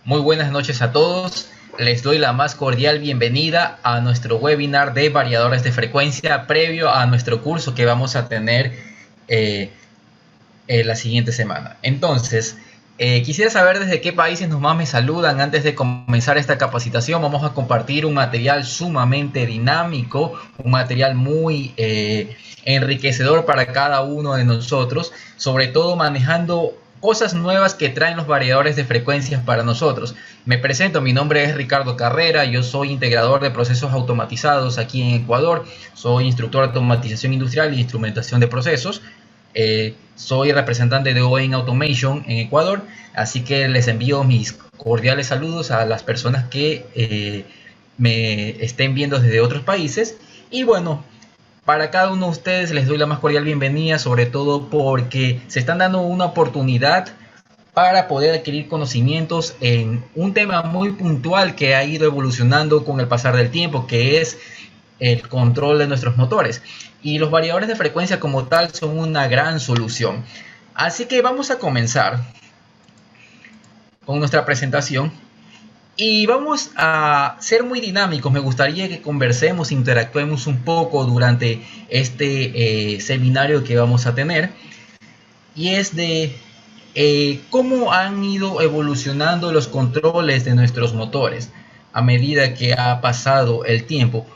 Muy buenas noches a todos. Les doy la más cordial bienvenida a nuestro webinar de variadores de frecuencia previo a nuestro curso que vamos a tener la siguiente semana. Entonces, quisiera saber desde qué países nomás me saludan. Antes de comenzar esta capacitación, vamos a compartir un material sumamente dinámico, un material muy enriquecedor para cada uno de nosotros, sobre todo manejando cosas nuevas que traen los variadores de frecuencias para nosotros. Me presento, mi nombre es Ricardo Carrera, yo soy integrador de procesos automatizados aquí en Ecuador, soy instructor de automatización industrial y instrumentación de procesos. Soy representante de OEN Automation en Ecuador, así que les envío mis cordiales saludos a las personas que me estén viendo desde otros países. Y bueno, para cada uno de ustedes les doy la más cordial bienvenida, sobre todo porque se están dando una oportunidad para poder adquirir conocimientos en un tema muy puntual que ha ido evolucionando con el pasar del tiempo, que es el control de nuestros motores. Y los variadores de frecuencia como tal son una gran solución. Así que vamos a comenzar con nuestra presentación. Y vamos a ser muy dinámicos. Me gustaría que conversemos, interactuemos un poco durante este seminario que vamos a tener. Y es de cómo han ido evolucionando los controles de nuestros motores a medida que ha pasado el tiempo.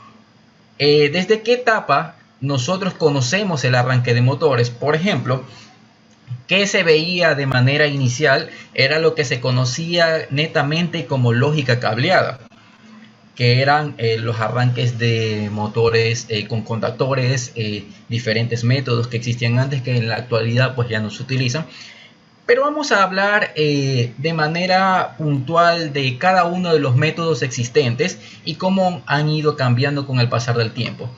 ¿Desde qué etapa nosotros conocemos el arranque de motores? Por ejemplo, ¿qué se veía de manera inicial? Era lo que se conocía netamente como lógica cableada, que eran los arranques de motores con contactores, diferentes métodos que existían antes que en la actualidad pues ya no se utilizan. Pero vamos a hablar de manera puntual de cada uno de los métodos existentes y cómo han ido cambiando con el pasar del tiempo.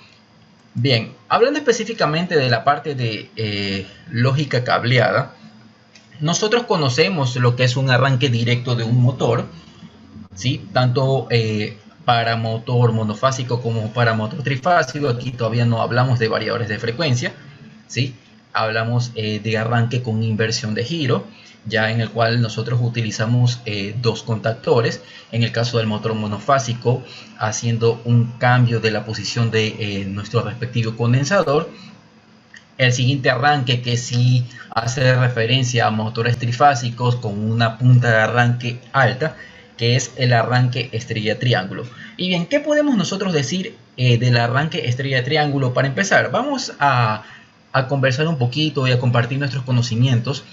Bien, hablando específicamente de la parte de lógica cableada, nosotros conocemos lo que es un arranque directo de un motor, ¿sí? Tanto para motor monofásico como para motor trifásico. Aquí todavía no hablamos de variadores de frecuencia, ¿sí? Hablamos de arranque con inversión de giro, ya en el cual nosotros utilizamos dos contactores. En el caso del motor monofásico, haciendo un cambio de la posición de nuestro respectivo condensador. El siguiente arranque, que sí hace referencia a motores trifásicos con una punta de arranque alta, que es el arranque estrella triángulo. Y bien, ¿qué podemos nosotros decir del arranque estrella triángulo? Para empezar, vamos a conversar un poquito y a compartir nuestros conocimientos,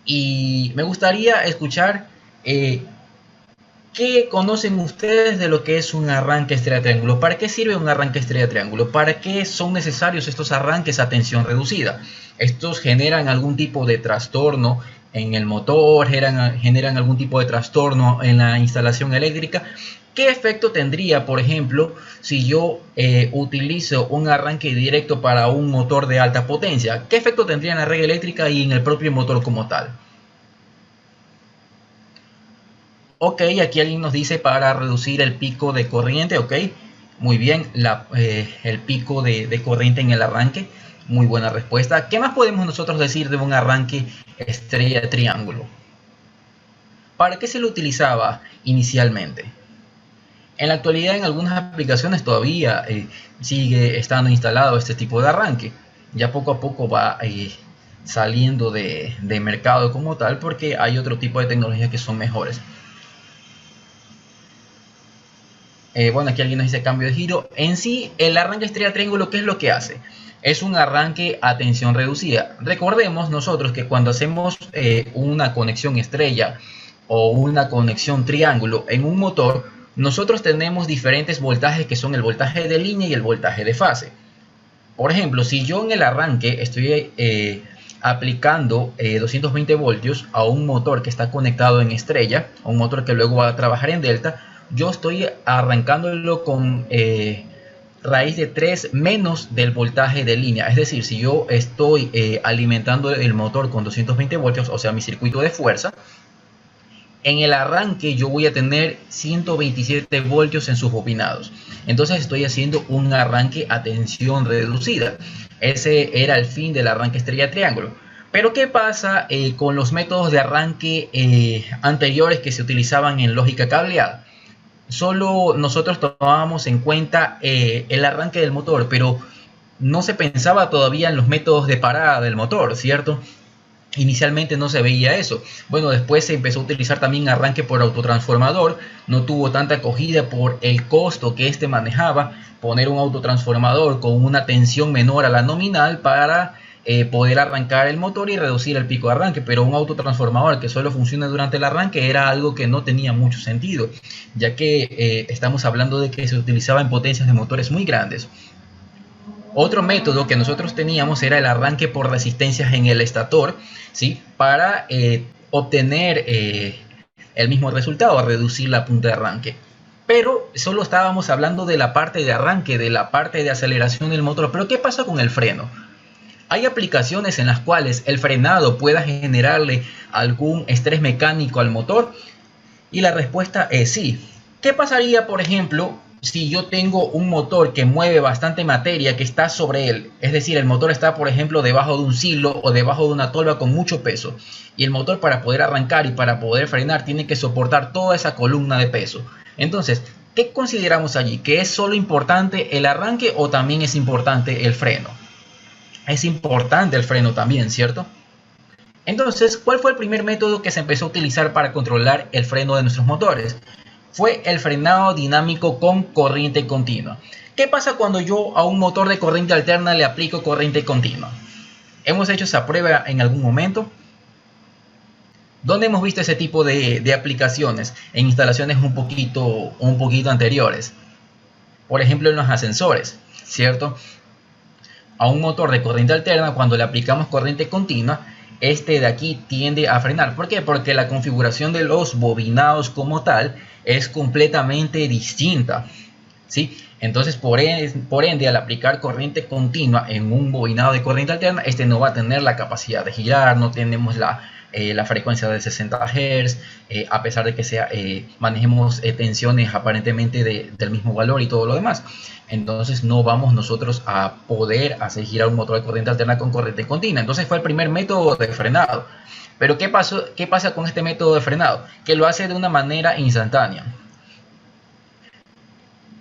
y me gustaría escuchar qué conocen ustedes de lo que es un arranque estrella triángulo. ¿Para qué sirve un arranque estrella triángulo? ¿Para qué son necesarios estos arranques a tensión reducida? ¿Estos generan algún tipo de trastorno en el motor? ¿Generan algún tipo de trastorno en la instalación eléctrica? ¿Qué efecto tendría, por ejemplo, si yo utilizo un arranque directo para un motor de alta potencia? ¿Qué efecto tendría en la red eléctrica y en el propio motor como tal? Ok, aquí alguien nos dice para reducir el pico de corriente. Ok, muy bien, el pico de corriente en el arranque. Muy buena respuesta. ¿Qué más podemos nosotros decir de un arranque estrella triángulo? ¿Para qué se lo utilizaba inicialmente? En la actualidad, en algunas aplicaciones todavía sigue estando instalado este tipo de arranque. Ya poco a poco va saliendo de mercado como tal, porque hay otro tipo de tecnologías que son mejores. Bueno, aquí alguien nos dice cambio de giro. En sí, el arranque estrella triángulo, ¿qué es lo que hace? Es un arranque a tensión reducida. Recordemos nosotros que cuando hacemos una conexión estrella o una conexión triángulo en un motor, nosotros tenemos diferentes voltajes, que son el voltaje de línea y el voltaje de fase. Por ejemplo, si yo en el arranque estoy aplicando 220 voltios a un motor que está conectado en estrella, a un motor que luego va a trabajar en delta, yo estoy arrancándolo con raíz de 3 menos del voltaje de línea. Es decir, si yo estoy alimentando el motor con 220 voltios, o sea, mi circuito de fuerza, en el arranque yo voy a tener 127 voltios en sus bobinados. Entonces estoy haciendo un arranque a tensión reducida. Ese era el fin del arranque estrella triángulo. Pero ¿qué pasa con los métodos de arranque anteriores que se utilizaban en lógica cableada? Solo nosotros tomábamos en cuenta el arranque del motor, pero no se pensaba todavía en los métodos de parada del motor, ¿cierto? Inicialmente no se veía eso. Bueno, después se empezó a utilizar también arranque por autotransformador. No tuvo tanta acogida por el costo que este manejaba. Poner un autotransformador con una tensión menor a la nominal para poder arrancar el motor y reducir el pico de arranque. Pero un autotransformador que solo funcione durante el arranque era algo que no tenía mucho sentido, ya que estamos hablando de que se utilizaba en potencias de motores muy grandes. Otro método que nosotros teníamos era el arranque por resistencias en el estator, ¿sí? Para obtener el mismo resultado, reducir la punta de arranque. Pero solo estábamos hablando de la parte de arranque, de la parte de aceleración del motor. Pero ¿qué pasa con el freno? Hay aplicaciones en las cuales el frenado pueda generarle algún estrés mecánico al motor, y la respuesta es sí. ¿Qué pasaría, por ejemplo, si yo tengo un motor que mueve bastante materia que está sobre él? Es decir, el motor está, por ejemplo, debajo de un silo o debajo de una tolva con mucho peso, y el motor, para poder arrancar y para poder frenar, tiene que soportar toda esa columna de peso. Entonces, ¿qué consideramos allí? ¿Que es solo importante el arranque o también es importante el freno? Es importante el freno también, ¿cierto? Entonces, ¿cuál fue el primer método que se empezó a utilizar para controlar el freno de nuestros motores? Fue el frenado dinámico con corriente continua. ¿Qué pasa cuando yo a un motor de corriente alterna le aplico corriente continua? ¿Hemos hecho esa prueba en algún momento? ¿Dónde hemos visto ese tipo de aplicaciones? En instalaciones un poquito anteriores. Por ejemplo, en los ascensores, ¿cierto? A un motor de corriente alterna, cuando le aplicamos corriente continua, este de aquí tiende a frenar. ¿Por qué? Porque la configuración de los bobinados como tal es completamente distinta, ¿sí? Entonces, por ende, al aplicar corriente continua en un bobinado de corriente alterna, este no va a tener la capacidad de girar, no tenemos la frecuencia de 60 Hz, a pesar de que manejemos tensiones aparentemente del mismo valor y todo lo demás. Entonces no vamos nosotros a poder hacer girar un motor de corriente alterna con corriente continua. Entonces fue el primer método de frenado. Pero ¿qué pasa con este método de frenado? Que lo hace de una manera instantánea.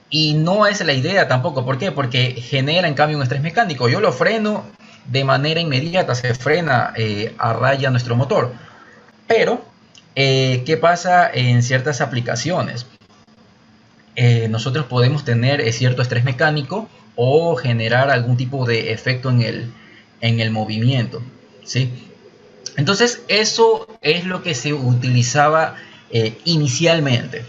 Y no es la idea tampoco. ¿Por qué? Porque genera en cambio un estrés mecánico. Yo lo freno de manera inmediata, se frena a raya nuestro motor. Pero, ¿qué pasa en ciertas aplicaciones? Nosotros podemos tener cierto estrés mecánico o generar algún tipo de efecto en el movimiento, ¿sí? Entonces eso es lo que se utilizaba inicialmente.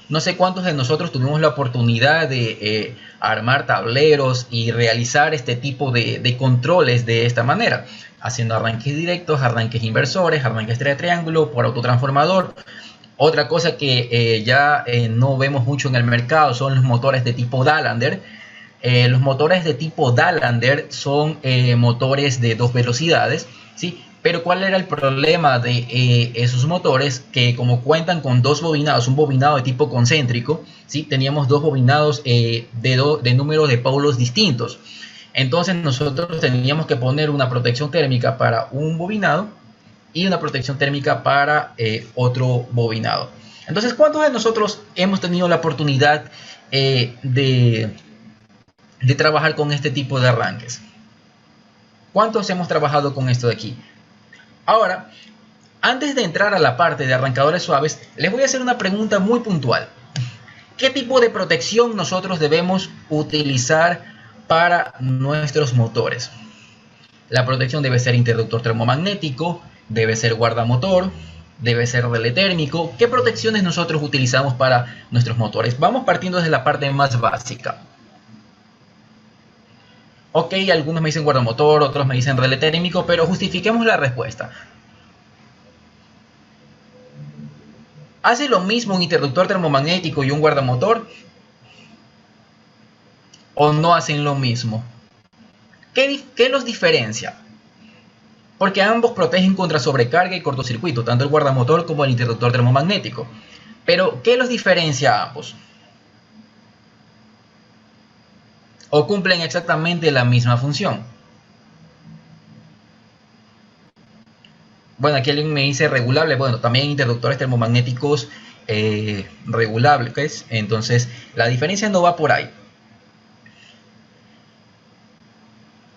No sé cuántos de nosotros tuvimos la oportunidad de armar tableros y realizar este tipo de controles de esta manera, haciendo arranques directos, arranques inversores, arranques de triángulo, por autotransformador. Otra cosa que ya no vemos mucho en el mercado son los motores de tipo Dallander. Los motores de tipo Dallander son motores de 2 velocidades, ¿sí? Pero ¿cuál era el problema de esos motores? Que como cuentan con 2 bobinados, un bobinado de tipo concéntrico, ¿sí? Teníamos 2 bobinados de número de polos distintos. Entonces nosotros teníamos que poner una protección térmica para un bobinado y una protección térmica para otro bobinado. Entonces, ¿cuántos de nosotros hemos tenido la oportunidad de trabajar con este tipo de arranques? ¿Cuántos hemos trabajado con esto de aquí? Ahora, antes de entrar a la parte de arrancadores suaves, les voy a hacer una pregunta muy puntual. ¿Qué tipo de protección nosotros debemos utilizar para nuestros motores? La protección debe ser interruptor termomagnético, debe ser guardamotor, debe ser relé térmico. ¿Qué protecciones nosotros utilizamos para nuestros motores? Vamos partiendo desde la parte más básica. Ok, algunos me dicen guardamotor, otros me dicen relé térmico, pero justifiquemos la respuesta. ¿Hace lo mismo un interruptor termomagnético y un guardamotor? ¿O no hacen lo mismo? ¿Qué los diferencia? Porque ambos protegen contra sobrecarga y cortocircuito, tanto el guardamotor como el interruptor termomagnético. Pero, ¿qué los diferencia a ambos? ¿O cumplen exactamente la misma función? Bueno, aquí alguien me dice regulable. Bueno, también interruptores termomagnéticos regulables. Entonces, la diferencia no va por ahí.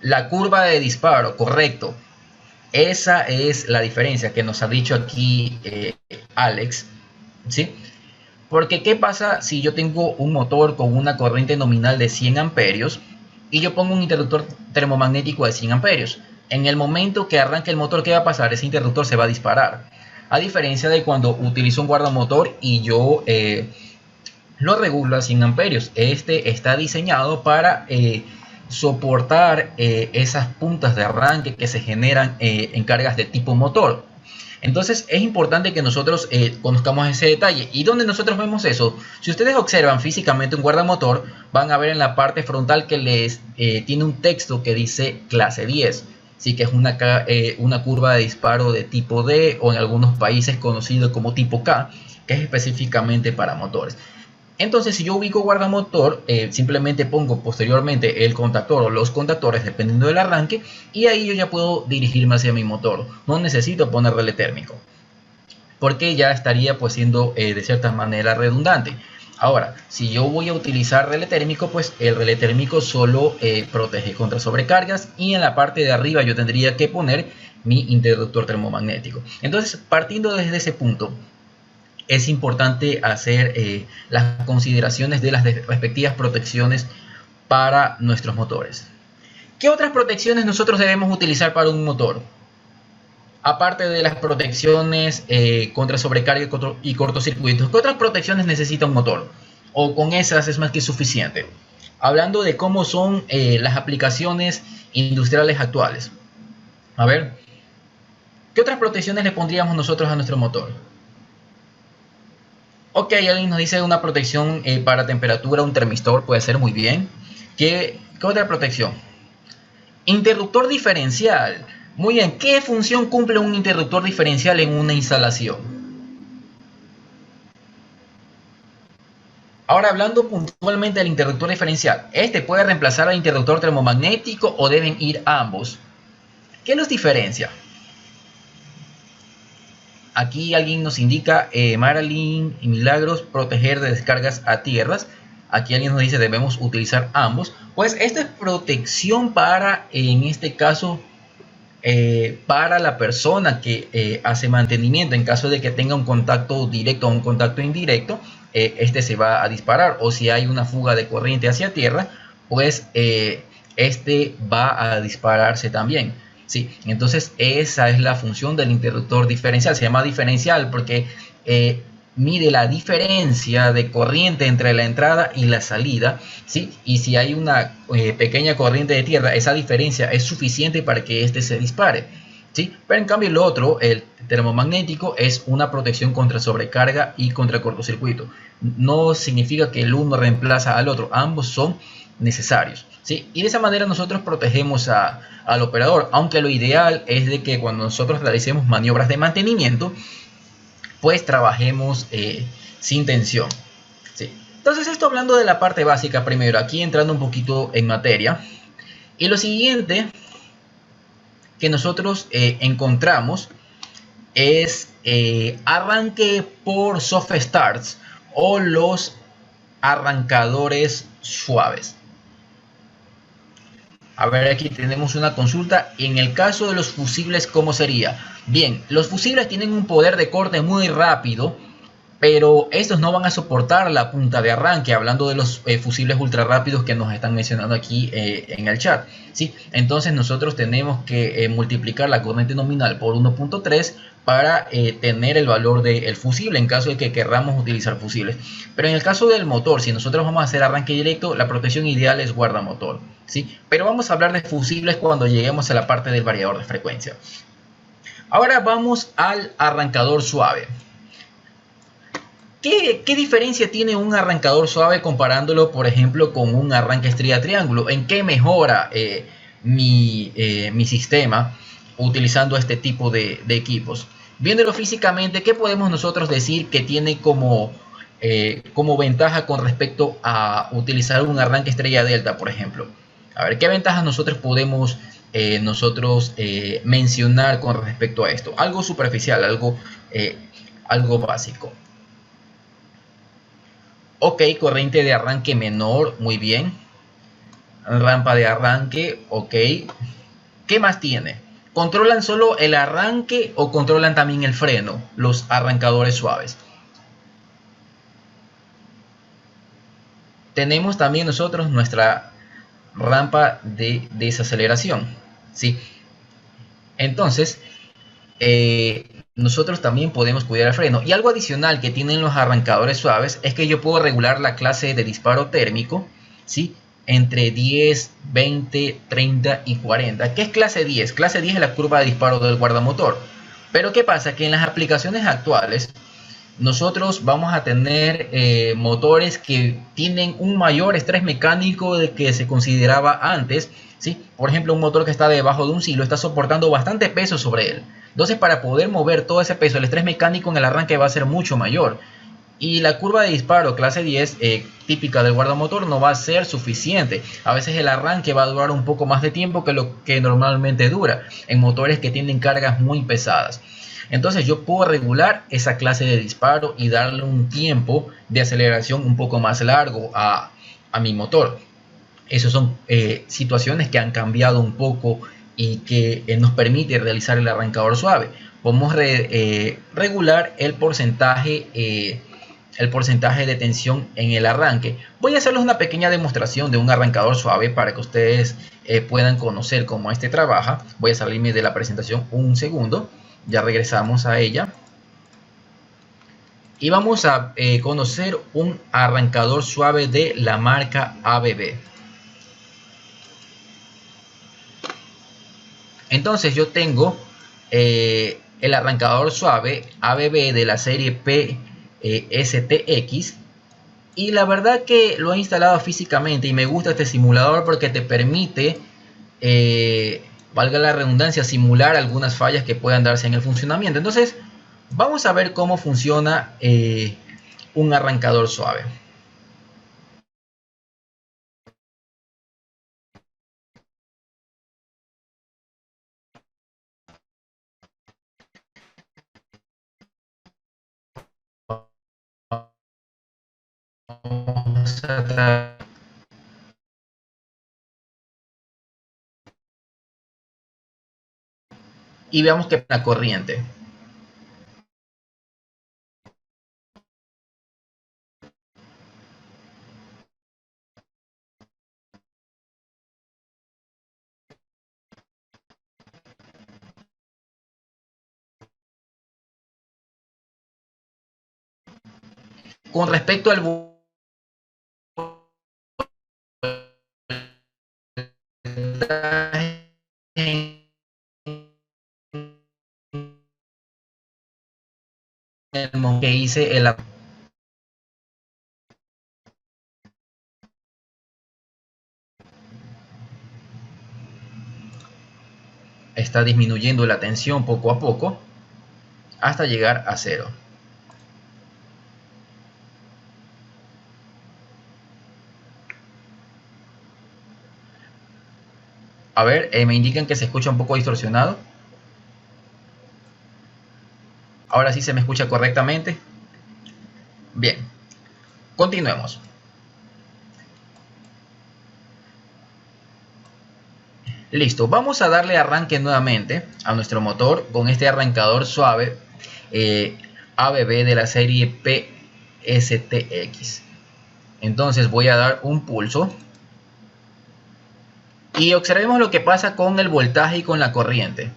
La curva de disparo, correcto. Esa es la diferencia que nos ha dicho aquí Alex, ¿sí? Porque ¿qué pasa si yo tengo un motor con una corriente nominal de 100 amperios y yo pongo un interruptor termomagnético de 100 amperios? En el momento que arranque el motor, ¿qué va a pasar? Ese interruptor se va a disparar. A diferencia de cuando utilizo un guardamotor y yo lo regulo a 100 amperios. Este está diseñado para soportar esas puntas de arranque que se generan en cargas de tipo motor. Entonces es importante que nosotros conozcamos ese detalle. ¿Y dónde nosotros vemos eso? Si ustedes observan físicamente un guardamotor, van a ver en la parte frontal que les tiene un texto que dice clase 10. Sí, que es una curva de disparo de tipo D, o en algunos países conocido como tipo K, que es específicamente para motores. Entonces, si yo ubico guardamotor, simplemente pongo posteriormente el contactor o los contactores dependiendo del arranque, y ahí yo ya puedo dirigirme hacia mi motor. No necesito poner relé térmico, porque ya estaría pues siendo de cierta manera redundante. Ahora, si yo voy a utilizar relé térmico, pues el relé térmico solo protege contra sobrecargas, y en la parte de arriba yo tendría que poner mi interruptor termomagnético. Entonces, partiendo desde ese punto, es importante hacer las consideraciones de las respectivas protecciones para nuestros motores. ¿Qué otras protecciones nosotros debemos utilizar para un motor? Aparte de las protecciones contra sobrecarga y cortocircuitos, ¿qué otras protecciones necesita un motor? O con esas es más que suficiente. Hablando de cómo son las aplicaciones industriales actuales. A ver, ¿qué otras protecciones le pondríamos nosotros a nuestro motor? Ok, alguien nos dice una protección para temperatura, un termistor, puede ser muy bien. ¿Qué otra protección? Interruptor diferencial. Muy bien, ¿qué función cumple un interruptor diferencial en una instalación? Ahora, hablando puntualmente del interruptor diferencial, ¿este puede reemplazar al interruptor termomagnético o deben ir ambos? ¿Qué los diferencia? Aquí alguien nos indica, Marilyn y Milagros, proteger de descargas a tierras. Aquí alguien nos dice debemos utilizar ambos. Pues esta es protección para, en este caso, para la persona que hace mantenimiento. En caso de que tenga un contacto directo o un contacto indirecto, este se va a disparar. O si hay una fuga de corriente hacia tierra, pues este va a dispararse también. Sí, entonces esa es la función del interruptor diferencial. Se llama diferencial porque mide la diferencia de corriente entre la entrada y la salida, ¿sí? Y si hay una pequeña corriente de tierra, esa diferencia es suficiente para que este se dispare, ¿sí? Pero en cambio el otro, el termomagnético, es una protección contra sobrecarga y contra cortocircuito. No significa que el uno reemplaza al otro, ambos son necesarios, ¿sí? Y de esa manera nosotros protegemos al operador, aunque lo ideal es de que cuando nosotros realicemos maniobras de mantenimiento, pues trabajemos sin tensión, ¿sí? Entonces, esto hablando de la parte básica primero, aquí entrando un poquito en materia. Y lo siguiente que nosotros encontramos es arranque por soft starts o los arrancadores suaves. A ver, aquí tenemos una consulta. En el caso de los fusibles, ¿cómo sería? Bien, los fusibles tienen un poder de corte muy rápido, pero estos no van a soportar la punta de arranque, hablando de los fusibles ultra rápidos que nos están mencionando aquí en el chat, ¿sí? Entonces nosotros tenemos que multiplicar la corriente nominal por 1.3 para tener el valor del fusible en caso de que querramos utilizar fusibles. Pero en el caso del motor, si nosotros vamos a hacer arranque directo, la protección ideal es guardamotor, ¿sí? Pero vamos a hablar de fusibles cuando lleguemos a la parte del variador de frecuencia. Ahora vamos al arrancador suave. ¿Qué diferencia tiene un arrancador suave comparándolo, por ejemplo, con un arranque estrella triángulo? ¿En qué mejora mi sistema utilizando este tipo de equipos? Viéndolo físicamente, ¿qué podemos nosotros decir que tiene como ventaja con respecto a utilizar un arranque estrella delta, por ejemplo? A ver, ¿qué ventajas nosotros podemos nosotros mencionar con respecto a esto? Algo superficial, algo básico. Ok, corriente de arranque menor, muy bien. Rampa de arranque, ok. ¿Qué más tiene? ¿Controlan solo el arranque o controlan también el freno, los arrancadores suaves? Tenemos también nosotros nuestra rampa de desaceleración, ¿sí? Entonces, nosotros también podemos cuidar el freno. Y algo adicional que tienen los arrancadores suaves es que yo puedo regular la clase de disparo térmico, ¿sí? Entre 10, 20, 30 y 40. ¿Qué es clase 10? Clase 10 es la curva de disparo del guardamotor. Pero ¿qué pasa? Que en las aplicaciones actuales nosotros vamos a tener motores que tienen un mayor estrés mecánico de que se consideraba antes, ¿sí? Por ejemplo, un motor que está debajo de un silo está soportando bastante peso sobre él. Entonces, para poder mover todo ese peso, el estrés mecánico en el arranque va a ser mucho mayor. Y la curva de disparo clase 10, típica del guardamotor, no va a ser suficiente. A veces el arranque va a durar un poco más de tiempo que lo que normalmente dura en motores que tienen cargas muy pesadas. Entonces yo puedo regular esa clase de disparo y darle un tiempo de aceleración un poco más largo a mi motor. Esas son situaciones que han cambiado un poco y que nos permite realizar el arrancador suave. Podemos regular el porcentaje de tensión en el arranque. Voy a hacerles una pequeña demostración de un arrancador suave para que ustedes puedan conocer cómo este trabaja. Voy a salirme de la presentación un segundo. Ya regresamos a ella. Y vamos a conocer un arrancador suave de la marca ABB. Entonces yo tengo el arrancador suave ABB de la serie PSTX. Y la verdad que lo he instalado físicamente y me gusta este simulador porque te permite, valga la redundancia, simular algunas fallas que puedan darse en el funcionamiento. Entonces vamos a ver cómo funciona un arrancador suave. Y veamos que la corriente. Con respecto al que hice el está disminuyendo la tensión poco a poco hasta llegar a cero. A ver, me indican que se escucha un poco distorsionado. Ahora sí se me escucha correctamente. Bien, continuemos. Listo, vamos a darle arranque nuevamente a nuestro motor con este arrancador suave ABB de la serie PSTX. Entonces voy a dar un pulso y observemos lo que pasa con el voltaje y con la corriente.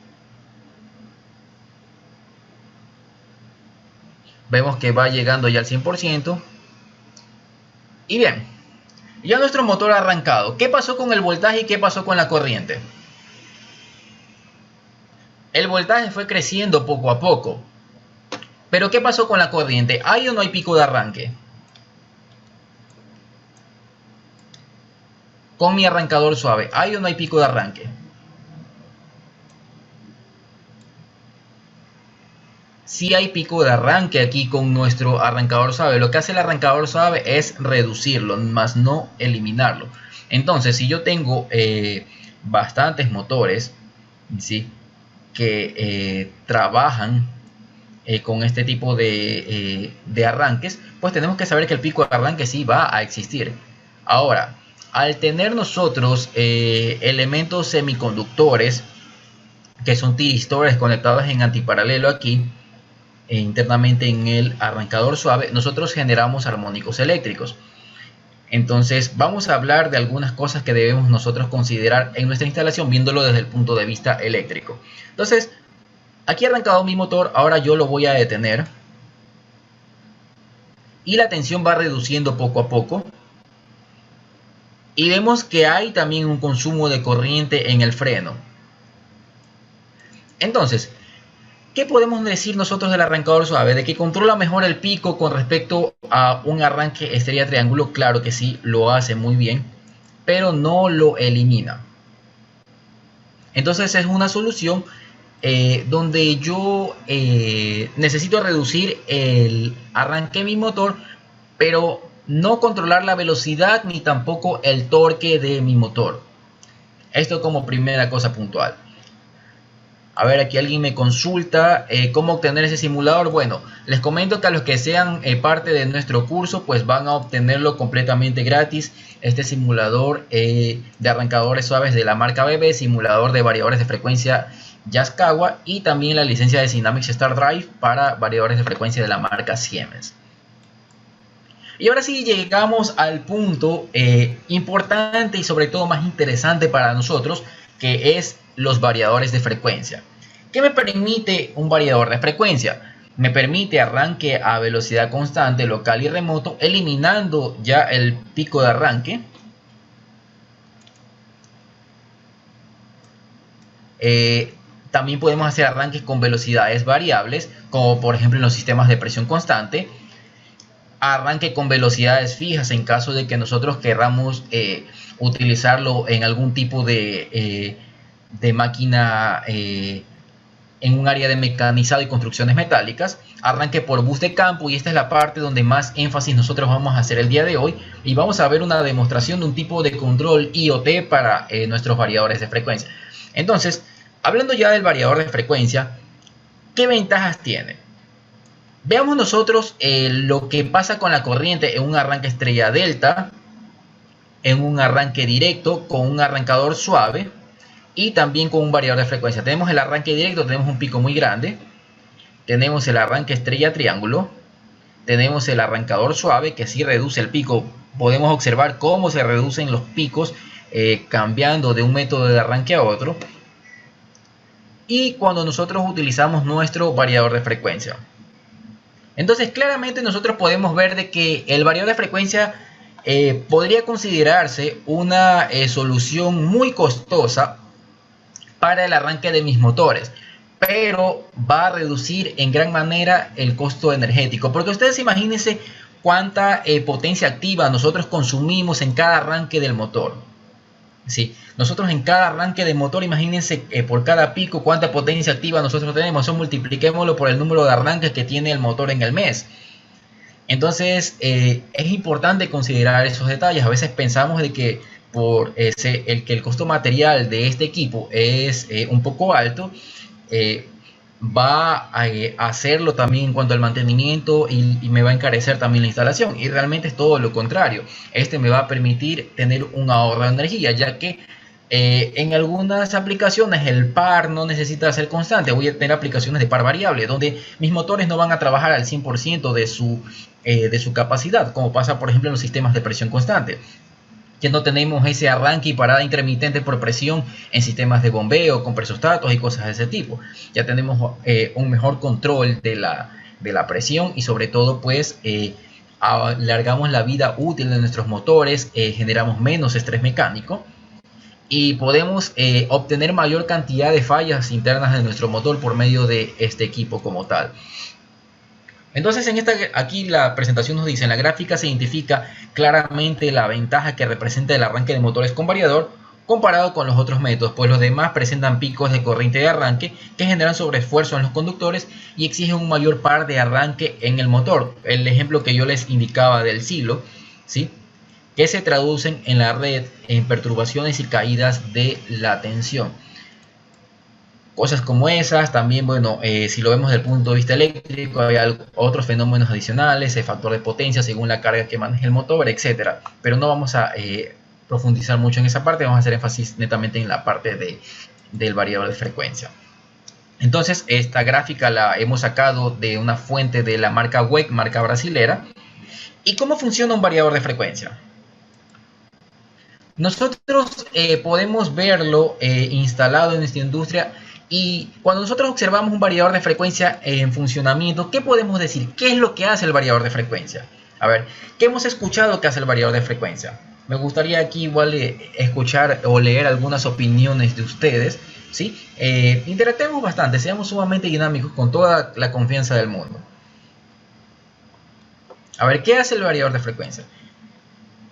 Vemos que va llegando ya al 100%. Y bien, ya nuestro motor ha arrancado. ¿Qué pasó con el voltaje y qué pasó con la corriente? El voltaje fue creciendo poco a poco. Pero ¿qué pasó con la corriente? ¿Hay o no hay pico de arranque? Con mi arrancador suave, ¿hay o no hay pico de arranque? Si hay pico de arranque aquí con nuestro arrancador suave. Lo que hace el arrancador suave es reducirlo, más no eliminarlo. Entonces, si yo tengo bastantes motores, ¿sí?, que trabajan con este tipo de arranques, pues tenemos que saber que el pico de arranque sí va a existir. Ahora, al tener nosotros elementos semiconductores, que son tiristores conectados en antiparalelo aquí, internamente en el arrancador suave, nosotros generamos armónicos eléctricos. Entonces vamos a hablar de algunas cosas que debemos nosotros considerar en nuestra instalación, viéndolo desde el punto de vista eléctrico. Entonces, aquí he arrancado mi motor, ahora yo lo voy a detener y la tensión va reduciendo poco a poco. Y vemos que hay también un consumo de corriente en el freno. Entonces, ¿qué podemos decir nosotros del arrancador suave? ¿De que controla mejor el pico con respecto a un arranque estrella triángulo? Claro que sí, lo hace muy bien, pero no lo elimina. Entonces es una solución donde yo necesito reducir el arranque de mi motor, pero no controlar la velocidad ni tampoco el torque de mi motor. Esto como primera cosa puntual. A ver, aquí alguien me consulta cómo obtener ese simulador. Bueno, les comento que a los que sean parte de nuestro curso, pues van a obtenerlo completamente gratis. Este simulador de arrancadores suaves de la marca BB, simulador de variadores de frecuencia Yaskawa y también la licencia de Dynamics Star Drive para variadores de frecuencia de la marca Siemens. Y ahora sí llegamos al punto importante y sobre todo más interesante para nosotros, que es los variadores de frecuencia. ¿Qué me permite un variador de frecuencia? Me permite arranque a velocidad constante, local y remoto, eliminando ya el pico de arranque. También podemos hacer arranques con velocidades variables, como por ejemplo en los sistemas de presión constante. Arranque con velocidades fijas en caso de que nosotros queramos utilizarlo en algún tipo de máquina en un área de mecanizado y construcciones metálicas. Arranque por bus de campo, y esta es la parte donde más énfasis nosotros vamos a hacer el día de hoy, y vamos a ver una demostración de un tipo de control IoT para nuestros variadores de frecuencia. Entonces, hablando ya del variador de frecuencia, ¿qué ventajas tiene? Veamos nosotros lo que pasa con la corriente en un arranque estrella delta, en un arranque directo, con un arrancador suave y también con un variador de frecuencia. Tenemos el arranque directo, tenemos un pico muy grande. Tenemos el arranque estrella triángulo. Tenemos el arrancador suave, que sí reduce el pico. Podemos observar cómo se reducen los picos cambiando de un método de arranque a otro. Y cuando nosotros utilizamos nuestro variador de frecuencia. Entonces claramente nosotros podemos ver de que el variador de frecuencia podría considerarse una solución muy costosa para el arranque de mis motores, pero va a reducir en gran manera el costo energético, porque ustedes imagínense cuánta potencia activa nosotros consumimos en cada arranque del motor. Sí, nosotros en cada arranque de motor, imagínense por cada pico cuánta potencia activa nosotros tenemos. Eso multipliquémoslo por el número de arranques que tiene el motor en el mes. Entonces es importante considerar esos detalles. A veces pensamos de que por el costo material de este equipo es un poco alto, va a hacerlo también en cuanto al mantenimiento y me va a encarecer también la instalación, y realmente es todo lo contrario. Este me va a permitir tener un ahorro de energía, ya que en algunas aplicaciones el par no necesita ser constante. Voy a tener aplicaciones de par variable donde mis motores no van a trabajar al 100% de su capacidad, como pasa por ejemplo en los sistemas de presión constante, que no tenemos ese arranque y parada intermitente por presión en sistemas de bombeo, con presostatos y cosas de ese tipo. Ya tenemos un mejor control de la presión, y sobre todo pues alargamos la vida útil de nuestros motores, generamos menos estrés mecánico y podemos obtener mayor cantidad de fallas internas de nuestro motor por medio de este equipo como tal. Entonces aquí la presentación nos dice: en la gráfica se identifica claramente la ventaja que representa el arranque de motores con variador comparado con los otros métodos, pues los demás presentan picos de corriente de arranque que generan sobreesfuerzo en los conductores y exigen un mayor par de arranque en el motor. El ejemplo que yo les indicaba del silo, ¿sí?, que se traducen en la red en perturbaciones y caídas de la tensión. Cosas como esas, también, bueno, si lo vemos desde el punto de vista eléctrico, hay otros fenómenos adicionales, el factor de potencia según la carga que maneja el motor, etcétera. Pero no vamos a profundizar mucho en esa parte, vamos a hacer énfasis netamente en la parte del variador de frecuencia. Entonces, esta gráfica la hemos sacado de una fuente de la marca WEC, marca brasilera. ¿Y cómo funciona un variador de frecuencia? Nosotros podemos verlo instalado en nuestra industria, y cuando nosotros observamos un variador de frecuencia en funcionamiento, ¿qué podemos decir? ¿Qué es lo que hace el variador de frecuencia? A ver, ¿qué hemos escuchado que hace el variador de frecuencia? Me gustaría aquí igual escuchar o leer algunas opiniones de ustedes, ¿sí? Interactuemos bastante, seamos sumamente dinámicos con toda la confianza del mundo. A ver, ¿qué hace el variador de frecuencia?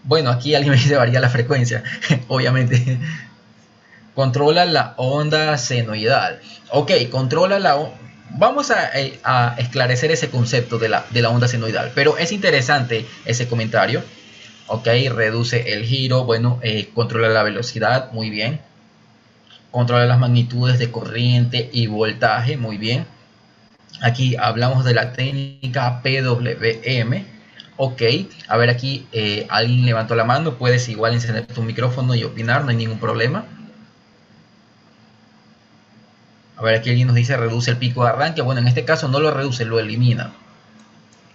Bueno, aquí alguien me dice varía la frecuencia, obviamente. Controla la onda senoidal. Ok, controla la onda. Vamos a esclarecer ese concepto de la onda senoidal, pero es interesante ese comentario. Ok, reduce el giro, bueno, controla la velocidad, muy bien. Controla las magnitudes de corriente y voltaje, muy bien. Aquí hablamos de la técnica PWM. Ok, a ver aquí alguien levantó la mano, puedes igual encender tu micrófono y opinar, no hay ningún problema. A ver, aquí alguien nos dice reduce el pico de arranque. Bueno, en este caso no lo reduce, lo elimina.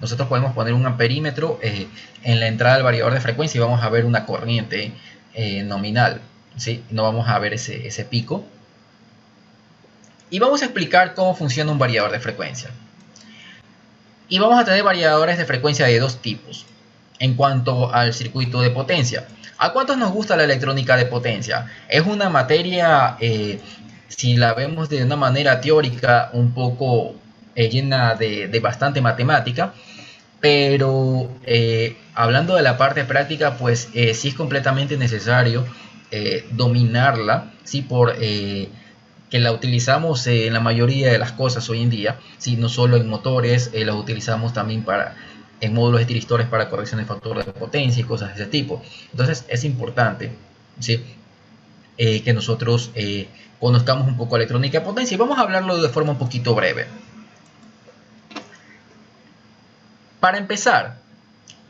Nosotros podemos poner un amperímetro en la entrada del variador de frecuencia y vamos a ver una corriente nominal, ¿sí? No vamos a ver ese pico. Y vamos a explicar cómo funciona un variador de frecuencia. Y vamos a tener variadores de frecuencia de dos tipos. En cuanto al circuito de potencia, ¿a cuántos nos gusta la electrónica de potencia? Es una materia, si la vemos de una manera teórica, un poco llena de bastante matemática, pero hablando de la parte práctica, pues sí es completamente necesario dominarla, ¿sí? Que la utilizamos en la mayoría de las cosas hoy en día, ¿sí? No solo en motores, la utilizamos también en módulos de tiristores para corrección de factor de potencia y cosas de ese tipo. Entonces es importante, ¿sí? Que nosotros conozcamos un poco electrónica de potencia, y vamos a hablarlo de forma un poquito breve. Para empezar,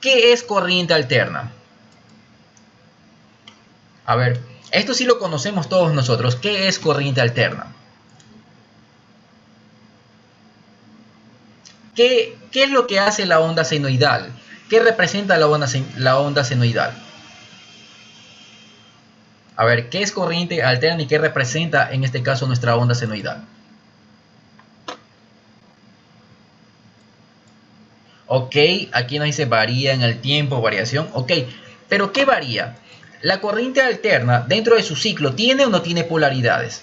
¿qué es corriente alterna? A ver, esto sí lo conocemos todos nosotros. ¿Qué es corriente alterna? ¿Qué es lo que hace la onda senoidal? ¿Qué representa la onda senoidal? A ver, ¿qué es corriente alterna y qué representa en este caso nuestra onda senoidal? Ok, aquí nos dice varía en el tiempo, variación. Ok, pero ¿qué varía? ¿La corriente alterna dentro de su ciclo tiene o no tiene polaridades?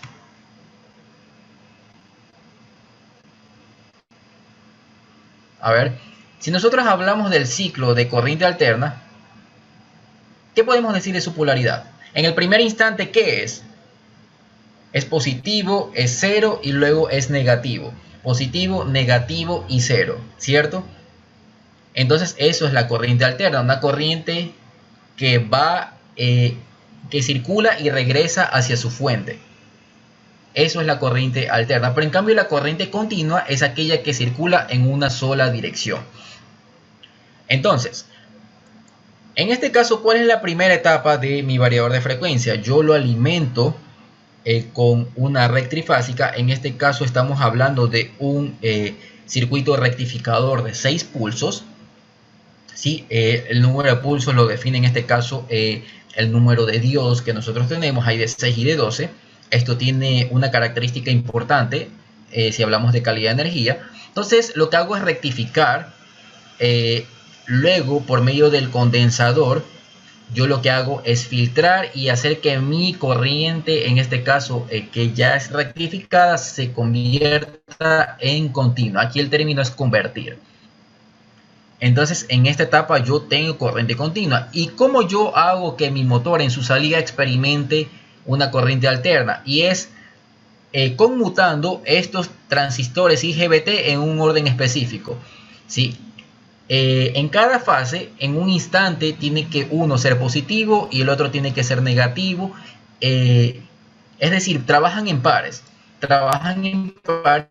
A ver, si nosotros hablamos del ciclo de corriente alterna, ¿qué podemos decir de su polaridad? En el primer instante, ¿qué es? Es positivo, es cero y luego es negativo. Positivo, negativo y cero, ¿cierto? Entonces eso es la corriente alterna, una corriente que que circula y regresa hacia su fuente. Eso es la corriente alterna. Pero en cambio la corriente continua es aquella que circula en una sola dirección. Entonces, en este caso, ¿cuál es la primera etapa de mi variador de frecuencia? Yo lo alimento con una red trifásica. En este caso estamos hablando de un circuito rectificador de 6 pulsos. ¿Sí? El número de pulsos lo define en este caso el número de diodos que nosotros tenemos. Hay de 6 y de 12. Esto tiene una característica importante si hablamos de calidad de energía. Entonces lo que hago es rectificar. Luego, por medio del condensador, yo lo que hago es filtrar y hacer que mi corriente, en este caso que ya es rectificada, se convierta en continua. Aquí el término es convertir. Entonces en esta etapa yo tengo corriente continua. ¿Y cómo yo hago que mi motor en su salida experimente una corriente alterna? Y es conmutando estos transistores IGBT en un orden específico, ¿sí? en cada fase, en un instante, tiene que uno ser positivo y el otro tiene que ser negativo. Es decir, trabajan en pares. Trabajan en pares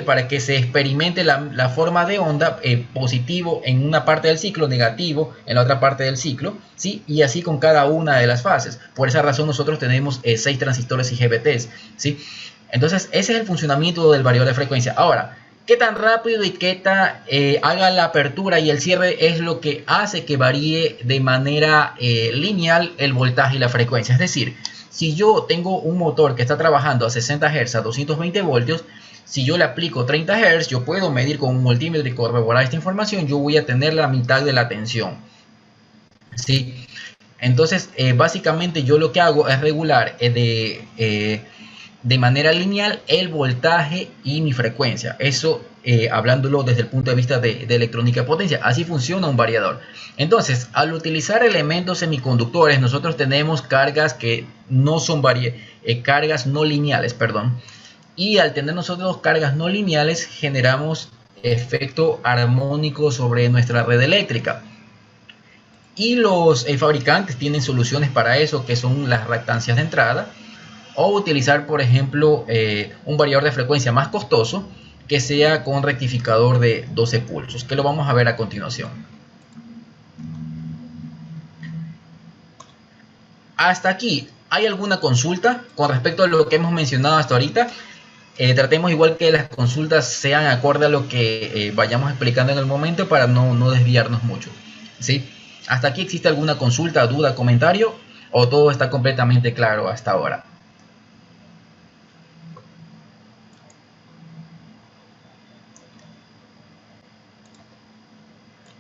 para que se experimente la forma de onda, positivo en una parte del ciclo, negativo en la otra parte del ciclo, ¿sí? Y así con cada una de las fases. Por esa razón nosotros tenemos 6 transistores IGBTs, ¿sí? Entonces ese es el funcionamiento del variador de frecuencia. Ahora, qué tan rápido y qué tan haga la apertura y el cierre es lo que hace que varíe de manera lineal el voltaje y la frecuencia. Es decir, si yo tengo un motor que está trabajando a 60 Hz a 220 voltios, si yo le aplico 30 Hz, yo puedo medir con un multímetro y corroborar esta información, yo voy a tener la mitad de la tensión, ¿sí? Entonces, básicamente yo lo que hago es regular de manera lineal el voltaje y mi frecuencia. Eso hablándolo desde el punto de vista de electrónica de potencia. Así funciona un variador. Entonces, al utilizar elementos semiconductores, nosotros tenemos cargas que no son cargas no lineales, perdón. Y al tener nosotros cargas no lineales, generamos efecto armónico sobre nuestra red eléctrica. Y los fabricantes tienen soluciones para eso, que son las reactancias de entrada, o utilizar, por ejemplo, un variador de frecuencia más costoso que sea con rectificador de 12 pulsos, que lo vamos a ver a continuación. Hasta aquí, ¿hay alguna consulta con respecto a lo que hemos mencionado hasta ahorita? Tratemos igual que las consultas sean acorde a lo que vayamos explicando en el momento para no desviarnos mucho, ¿sí? ¿Hasta aquí existe alguna consulta, duda, comentario? ¿O todo está completamente claro hasta ahora?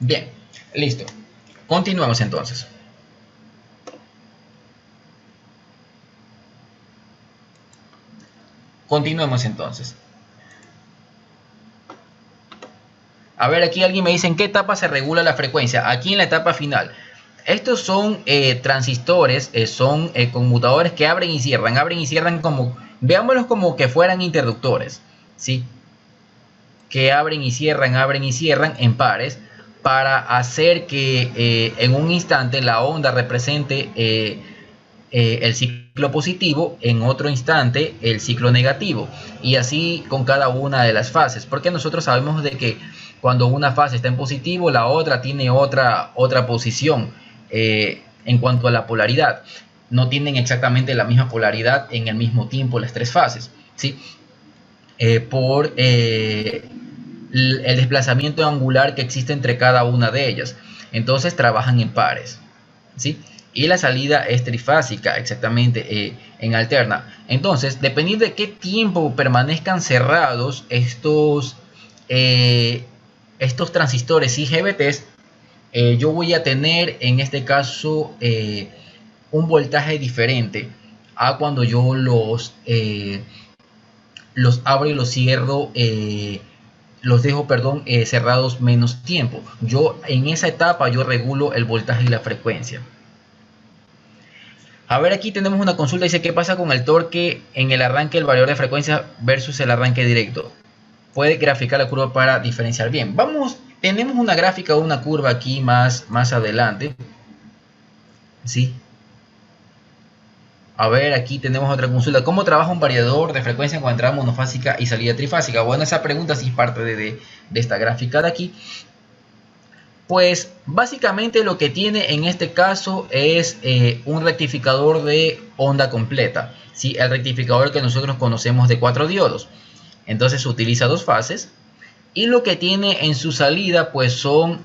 Bien, listo. Continuamos entonces. Continuemos entonces. A ver, aquí alguien me dice en qué etapa se regula la frecuencia. Aquí en la etapa final. Estos son transistores, son conmutadores que abren y cierran como, veámoslos como que fueran interruptores, ¿sí? Que abren y cierran en pares para hacer que en un instante la onda represente el ciclo positivo, en otro instante el ciclo negativo, y así con cada una de las fases, porque nosotros sabemos de que cuando una fase está en positivo, la otra tiene otra posición en cuanto a la polaridad. No tienen exactamente la misma polaridad en el mismo tiempo las tres fases, ¿sí? Por el desplazamiento angular que existe entre cada una de ellas. Entonces trabajan en pares, ¿sí? Y la salida es trifásica, exactamente, en alterna. Entonces, dependiendo de qué tiempo permanezcan cerrados estos transistores IGBTs, yo voy a tener en este caso un voltaje diferente a cuando yo los abro y los cierro, los dejo, perdón, cerrados menos tiempo. Yo en esa etapa yo regulo el voltaje y la frecuencia. A ver, aquí tenemos una consulta, dice ¿qué pasa con el torque en el arranque del variador de frecuencia versus el arranque directo? Puede graficar la curva para diferenciar bien. Tenemos una gráfica o una curva aquí más adelante, ¿sí? A ver, aquí tenemos otra consulta. ¿Cómo trabaja un variador de frecuencia con entrada monofásica y salida trifásica? Bueno, esa pregunta sí es parte de esta gráfica de aquí. Pues básicamente lo que tiene en este caso es un rectificador de onda completa, ¿sí? El rectificador que nosotros conocemos de 4 diodos. Entonces utiliza 2 fases. Y lo que tiene en su salida pues son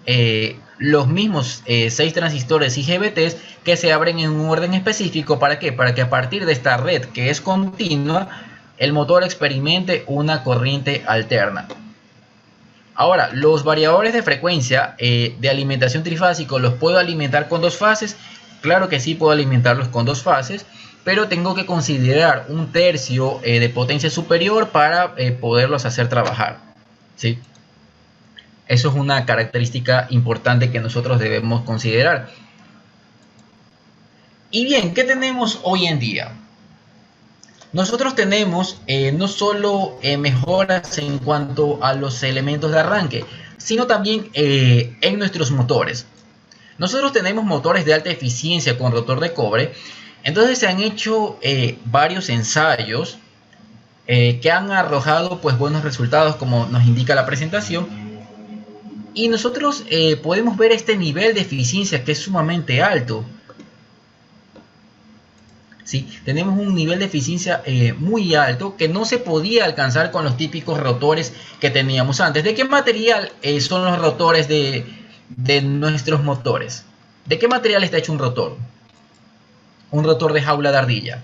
los mismos 6 transistores IGBTs que se abren en un orden específico. ¿Para qué? Para que a partir de esta red que es continua, el motor experimente una corriente alterna. Ahora, los variadores de frecuencia de alimentación trifásico, ¿los puedo alimentar con 2 fases? Claro que sí puedo alimentarlos con 2 fases, pero tengo que considerar un tercio de potencia superior para poderlos hacer trabajar, ¿sí? Eso es una característica importante que nosotros debemos considerar. Y bien, ¿qué tenemos hoy en día? Nosotros tenemos no solo mejoras en cuanto a los elementos de arranque, sino también en nuestros motores. Nosotros tenemos motores de alta eficiencia con rotor de cobre. Entonces se han hecho varios ensayos que han arrojado pues buenos resultados, como nos indica la presentación. Y nosotros podemos ver este nivel de eficiencia que es sumamente alto. ¿Sí? Tenemos un nivel de eficiencia muy alto que no se podía alcanzar con los típicos rotores que teníamos antes. ¿De qué material son los rotores de nuestros motores? ¿De qué material está hecho un rotor? Un rotor de jaula de ardilla.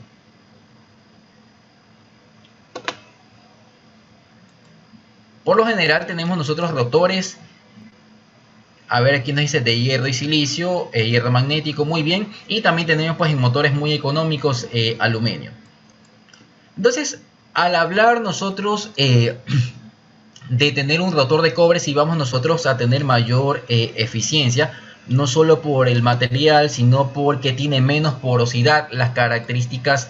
Por lo general tenemos nosotros rotores, a ver, aquí nos dice de hierro y silicio, hierro magnético, muy bien. Y también tenemos pues en motores muy económicos aluminio. Entonces, al hablar nosotros de tener un rotor de cobre, si vamos nosotros a tener mayor eficiencia, no solo por el material, sino porque tiene menos porosidad, las características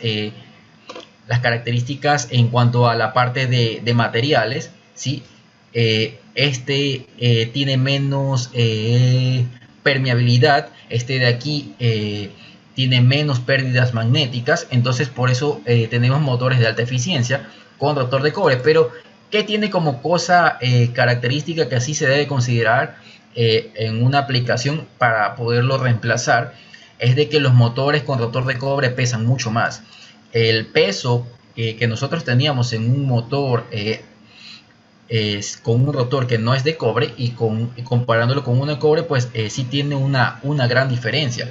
en cuanto a la parte de materiales, ¿sí? Tiene menos permeabilidad, este de aquí tiene menos pérdidas magnéticas, entonces por eso tenemos motores de alta eficiencia con rotor de cobre. Pero ¿qué tiene como cosa característica que así se debe considerar en una aplicación para poderlo reemplazar? Es de que los motores con rotor de cobre pesan mucho más. El peso que nosotros teníamos en un motor con un rotor que no es de cobre y comparándolo con uno de cobre, pues sí tiene una gran diferencia.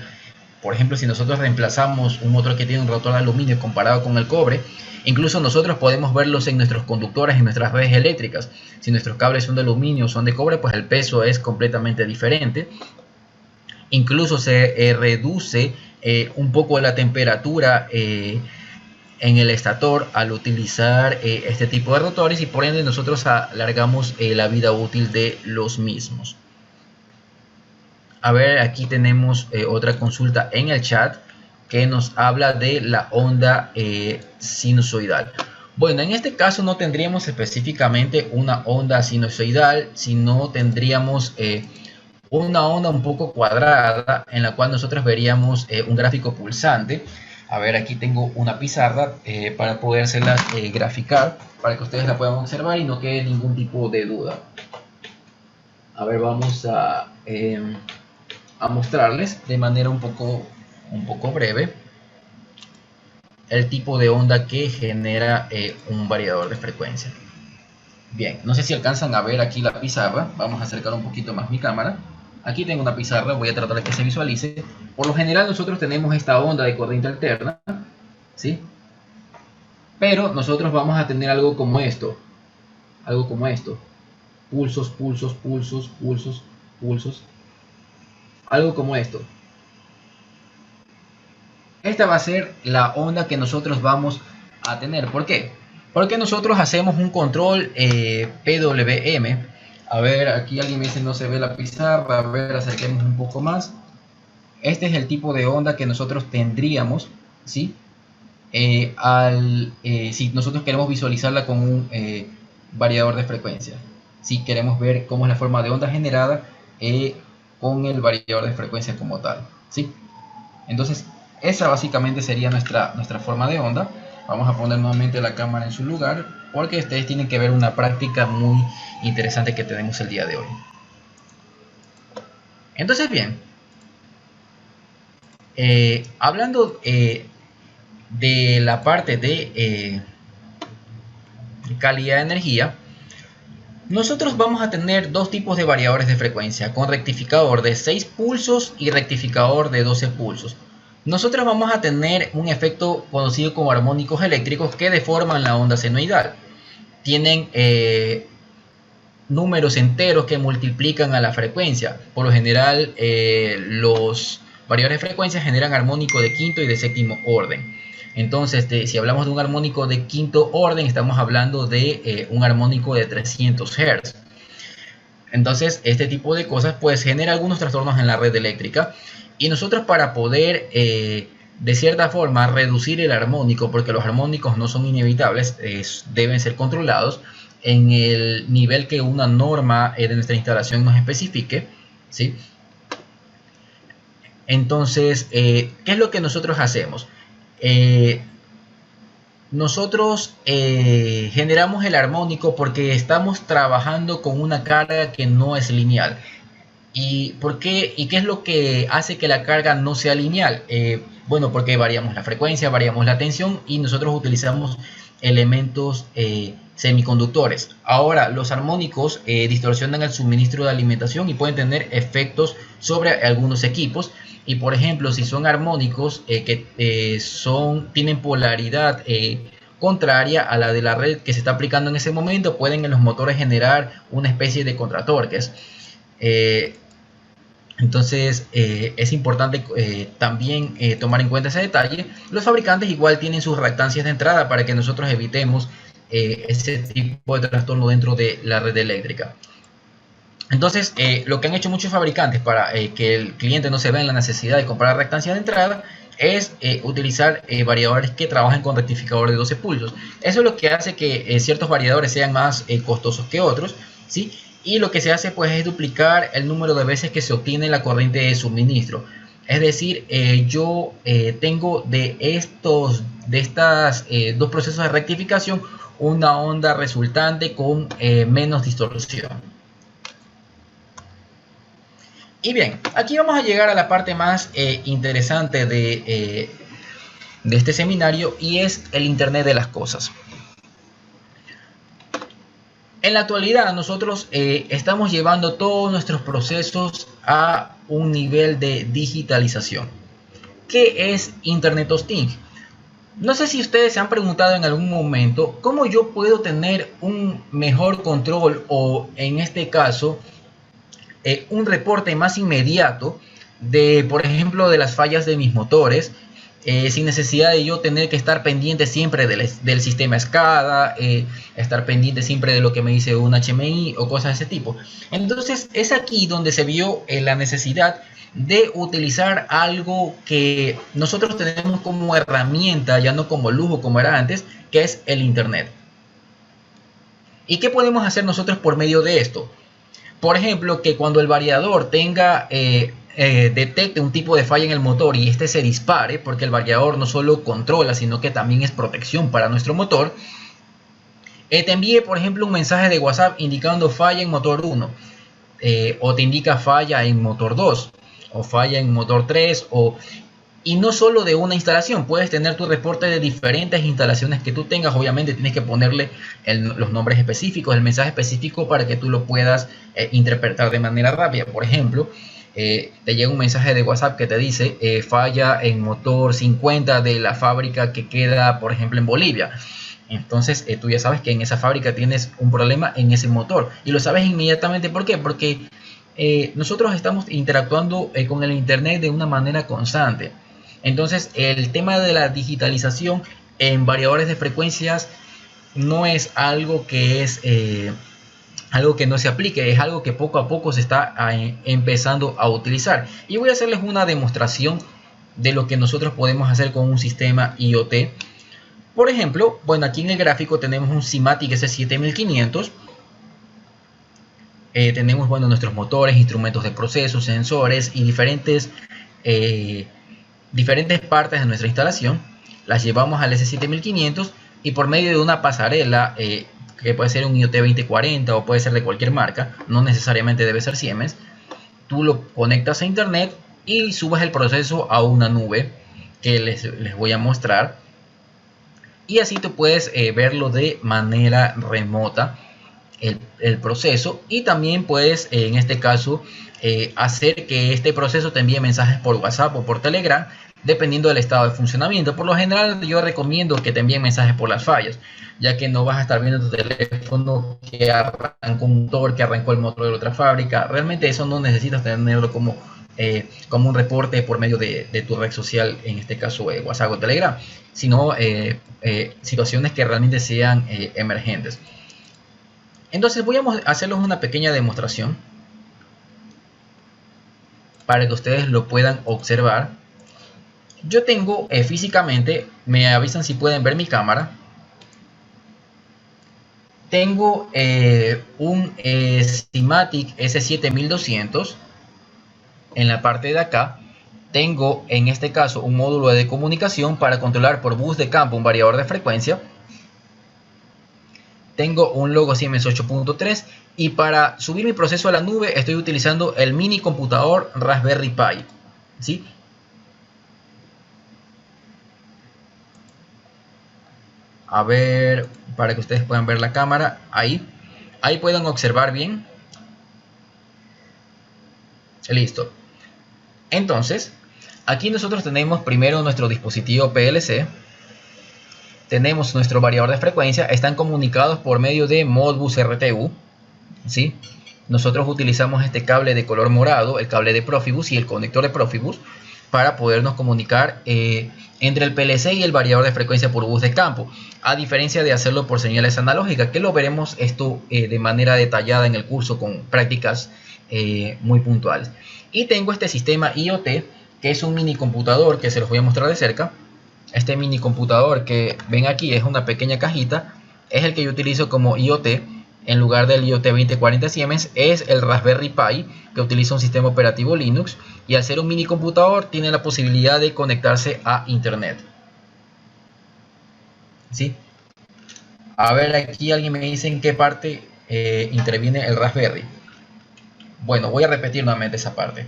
Por ejemplo, si nosotros reemplazamos un motor que tiene un rotor de aluminio comparado con el cobre, incluso nosotros podemos verlos en nuestros conductores, en nuestras redes eléctricas. Si nuestros cables son de aluminio o son de cobre, pues el peso es completamente diferente. Incluso se reduce un poco la temperatura en el estator al utilizar este tipo de rotores, y por ende nosotros alargamos la vida útil de los mismos. A ver, aquí tenemos otra consulta en el chat que nos habla de la onda sinusoidal. Bueno, en este caso no tendríamos específicamente una onda sinusoidal, sino tendríamos una onda un poco cuadrada en la cual nosotros veríamos un gráfico pulsante. A ver, aquí tengo una pizarra para podérsela graficar, para que ustedes la puedan observar y no quede ningún tipo de duda. A ver, vamos a mostrarles de manera un poco breve el tipo de onda que genera un variador de frecuencia. Bien, no sé si alcanzan a ver aquí la pizarra. Vamos a acercar un poquito más mi cámara. Aquí tengo una pizarra, voy a tratar de que se visualice. Por lo general nosotros tenemos esta onda de corriente alterna, ¿sí? Pero nosotros vamos a tener algo como esto. Algo como esto. Pulsos, pulsos, pulsos, pulsos, pulsos. Algo como esto. Esta va a ser la onda que nosotros vamos a tener. ¿Por qué? Porque nosotros hacemos un control PWM. A ver, aquí alguien me dice no se ve la pizarra. A ver, acerquemos un poco más. Este es el tipo de onda que nosotros tendríamos, ¿sí? Si nosotros queremos visualizarla con un variador de frecuencia. Si queremos ver cómo es la forma de onda generada con el variador de frecuencia como tal, ¿sí? Entonces, esa básicamente sería nuestra forma de onda. Vamos a poner nuevamente la cámara en su lugar, porque ustedes tienen que ver una práctica muy interesante que tenemos el día de hoy. Entonces, bien, hablando de la parte de calidad de energía, nosotros vamos a tener dos tipos de variadores de frecuencia, con rectificador de 6 pulsos y rectificador de 12 pulsos. Nosotros vamos a tener un efecto conocido como armónicos eléctricos que deforman la onda senoidal. Tienen números enteros que multiplican a la frecuencia. Por lo general, los variadores de frecuencia generan armónico de quinto y de séptimo orden. Entonces, si hablamos de un armónico de quinto orden, estamos hablando de un armónico de 300 Hz. Entonces, este tipo de cosas pues genera algunos trastornos en la red eléctrica. Y nosotros, para poder de cierta forma reducir el armónico, porque los armónicos no son inevitables, deben ser controlados, en el nivel que una norma de nuestra instalación nos especifique, ¿sí? Entonces, ¿qué es lo que nosotros hacemos? Nosotros generamos el armónico porque estamos trabajando con una carga que no es lineal. ¿Y por qué? ¿Y qué es lo que hace que la carga no sea lineal? Bueno, porque variamos la frecuencia, variamos la tensión y nosotros utilizamos elementos semiconductores. Ahora, los armónicos distorsionan el suministro de alimentación y pueden tener efectos sobre algunos equipos. Y por ejemplo, si son armónicos que tienen polaridad contraria a la de la red que se está aplicando en ese momento, pueden en los motores generar una especie de contratorques. Entonces es importante también tomar en cuenta ese detalle. Los fabricantes igual tienen sus reactancias de entrada para que nosotros evitemos ese tipo de trastorno dentro de la red eléctrica. Entonces lo que han hecho muchos fabricantes para que el cliente no se vea en la necesidad de comprar reactancia de entrada es utilizar variadores que trabajen con rectificador de 12 pulsos. Eso es lo que hace que ciertos variadores sean más costosos que otros, ¿sí? Y lo que se hace pues es duplicar el número de veces que se obtiene la corriente de suministro. Es decir, yo tengo de estos dos procesos de rectificación una onda resultante con menos distorsión. Y bien, aquí vamos a llegar a la parte más interesante de este seminario, y es el Internet de las cosas. En la actualidad nosotros estamos llevando todos nuestros procesos a un nivel de digitalización. ¿Qué es Internet of Things? No sé si ustedes se han preguntado en algún momento cómo yo puedo tener un mejor control, o en este caso un reporte más inmediato de, por ejemplo, de las fallas de mis motores, sin necesidad de yo tener que estar pendiente siempre del sistema SCADA, estar pendiente siempre de lo que me dice un HMI o cosas de ese tipo. Entonces es aquí donde se vio la necesidad de utilizar algo que nosotros tenemos como herramienta, ya no como lujo como era antes, que es el Internet. ¿Y qué podemos hacer nosotros por medio de esto? Por ejemplo, que cuando el variador detecte un tipo de falla en el motor y este se dispare, porque el variador no solo controla, sino que también es protección para nuestro motor, te envíe, por ejemplo, un mensaje de WhatsApp indicando falla en motor 1, o te indica falla en motor 2, o falla en motor 3, y no solo de una instalación. Puedes tener tu reporte de diferentes instalaciones que tú tengas. Obviamente tienes que ponerle los nombres específicos, el mensaje específico, para que tú lo puedas interpretar de manera rápida. Por ejemplo, te llega un mensaje de WhatsApp que te dice falla en motor 50 de la fábrica que queda, por ejemplo, en Bolivia. Entonces tú ya sabes que en esa fábrica tienes un problema en ese motor, y lo sabes inmediatamente. ¿Por qué? Porque nosotros estamos interactuando con el Internet de una manera constante. Entonces el tema de la digitalización en variadores de frecuencias no es algo que algo que no se aplique, es algo que poco a poco se está empezando a utilizar. Y voy a hacerles una demostración de lo que nosotros podemos hacer con un sistema IoT. Por ejemplo, bueno, aquí en el gráfico tenemos un SIMATIC S7500. Tenemos, bueno, nuestros motores, instrumentos de proceso, sensores y diferentes partes de nuestra instalación. Las llevamos al S7500 y por medio de una pasarela que puede ser un IoT 2040 o puede ser de cualquier marca, no necesariamente debe ser Siemens, tú lo conectas a Internet y subes el proceso a una nube que les voy a mostrar, y así tú puedes verlo de manera remota el proceso, y también puedes en este caso hacer que este proceso te envíe mensajes por WhatsApp o por Telegram, dependiendo del estado de funcionamiento. Por lo general yo recomiendo que te envíen mensajes por las fallas, ya que no vas a estar viendo tu teléfono que arrancó un motor, que arrancó el motor de otra fábrica. Realmente eso no necesitas tenerlo como un reporte por medio de tu red social, en este caso WhatsApp o Telegram, sino situaciones que realmente sean emergentes. Entonces voy a hacerles una pequeña demostración para que ustedes lo puedan observar. Yo tengo físicamente, me avisan si pueden ver mi cámara. Tengo un SIMATIC S7200 en la parte de acá. Tengo en este caso un módulo de comunicación para controlar por bus de campo un variador de frecuencia. Tengo un logo Siemens 8.3 y para subir mi proceso a la nube estoy utilizando el mini computador Raspberry Pi, ¿sí? A ver, para que ustedes puedan ver la cámara, ahí pueden observar bien. Listo. Entonces, aquí nosotros tenemos primero nuestro dispositivo PLC. Tenemos nuestro variador de frecuencia. Están comunicados por medio de Modbus RTU, ¿sí? Nosotros utilizamos este cable de color morado, el cable de Profibus y el conector de Profibus, para podernos comunicar entre el PLC y el variador de frecuencia por bus de campo, a diferencia de hacerlo por señales analógicas, que lo veremos esto de manera detallada en el curso con prácticas muy puntuales. Y tengo este sistema IoT, que es un mini computador que se los voy a mostrar de cerca. Este mini computador que ven aquí es una pequeña cajita, es el que yo utilizo como IoT. En lugar del IoT 2040 Siemens es el Raspberry Pi, que utiliza un sistema operativo Linux, y al ser un mini computador tiene la posibilidad de conectarse a internet, ¿sí? A ver, aquí alguien me dice en qué parte interviene el Raspberry. Bueno, voy a repetir nuevamente esa parte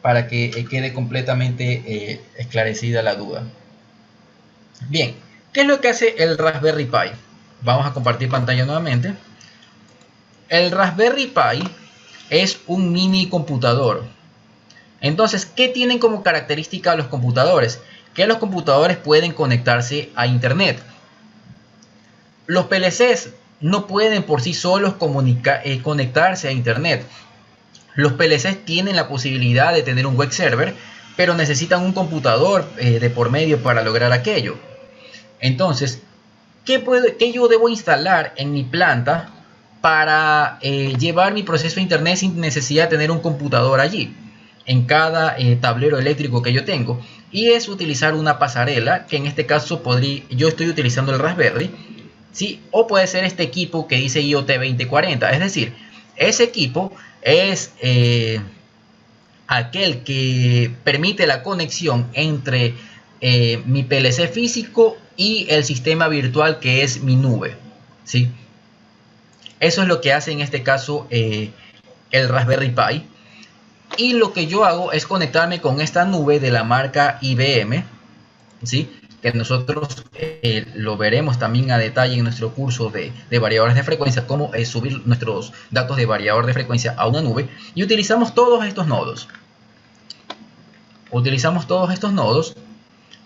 para que quede completamente esclarecida la duda. Bien, ¿qué es lo que hace el Raspberry Pi? Vamos a compartir pantalla nuevamente. El Raspberry Pi es un mini computador. Entonces, ¿qué tienen como característica los computadores? Que los computadores pueden conectarse a internet. Los PLCs no pueden por sí solos conectarse a internet. Los PLCs tienen la posibilidad de tener un web server, pero necesitan un computador de por medio para lograr aquello. Entonces, ¿qué yo debo instalar en mi planta para llevar mi proceso a internet sin necesidad de tener un computador allí, en cada tablero eléctrico que yo tengo? Y es utilizar una pasarela, que en este caso yo estoy utilizando el Raspberry, ¿sí? O puede ser este equipo que dice IoT 2040, es decir, ese equipo es aquel que permite la conexión entre mi PLC físico y el sistema virtual que es mi nube, ¿sí? Eso es lo que hace en este caso el Raspberry Pi. Y lo que yo hago es conectarme con esta nube de la marca IBM, ¿sí? Que nosotros lo veremos también a detalle en nuestro curso de variadores de frecuencia, cómo subir nuestros datos de variador de frecuencia a una nube. Y utilizamos todos estos nodos.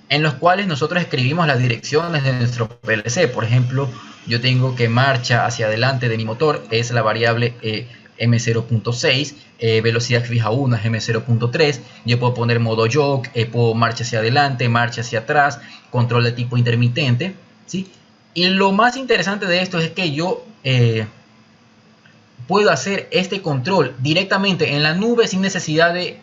En los cuales nosotros escribimos las direcciones de nuestro PLC. Por ejemplo, yo tengo que marcha hacia adelante de mi motor es la variable M0.6, velocidad fija 1 es M0.3, yo puedo poner modo yoke, puedo marcha hacia adelante, marcha hacia atrás, control de tipo intermitente, ¿sí? Y lo más interesante de esto es que yo puedo hacer este control directamente en la nube sin necesidad de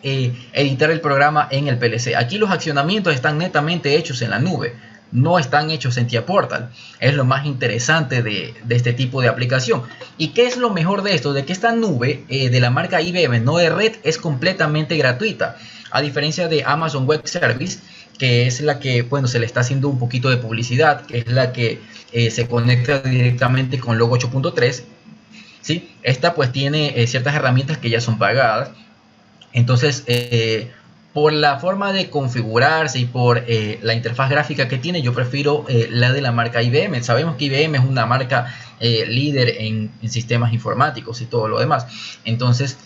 editar el programa en el PLC. Aquí los accionamientos están netamente hechos en la nube, no están hechos en TIA Portal. Es lo más interesante de este tipo de aplicación. ¿Y qué es lo mejor de esto? De que esta nube de la marca IBM, no de red, es completamente gratuita. A diferencia de Amazon Web Service, que es la que, bueno, se le está haciendo un poquito de publicidad, que es la que se conecta directamente con Logo 8.3. ¿Sí? Esta pues tiene ciertas herramientas que ya son pagadas. Entonces, por la forma de configurarse y por la interfaz gráfica que tiene, yo prefiero la de la marca IBM. Sabemos que IBM es una marca líder en sistemas informáticos y todo lo demás. Entonces,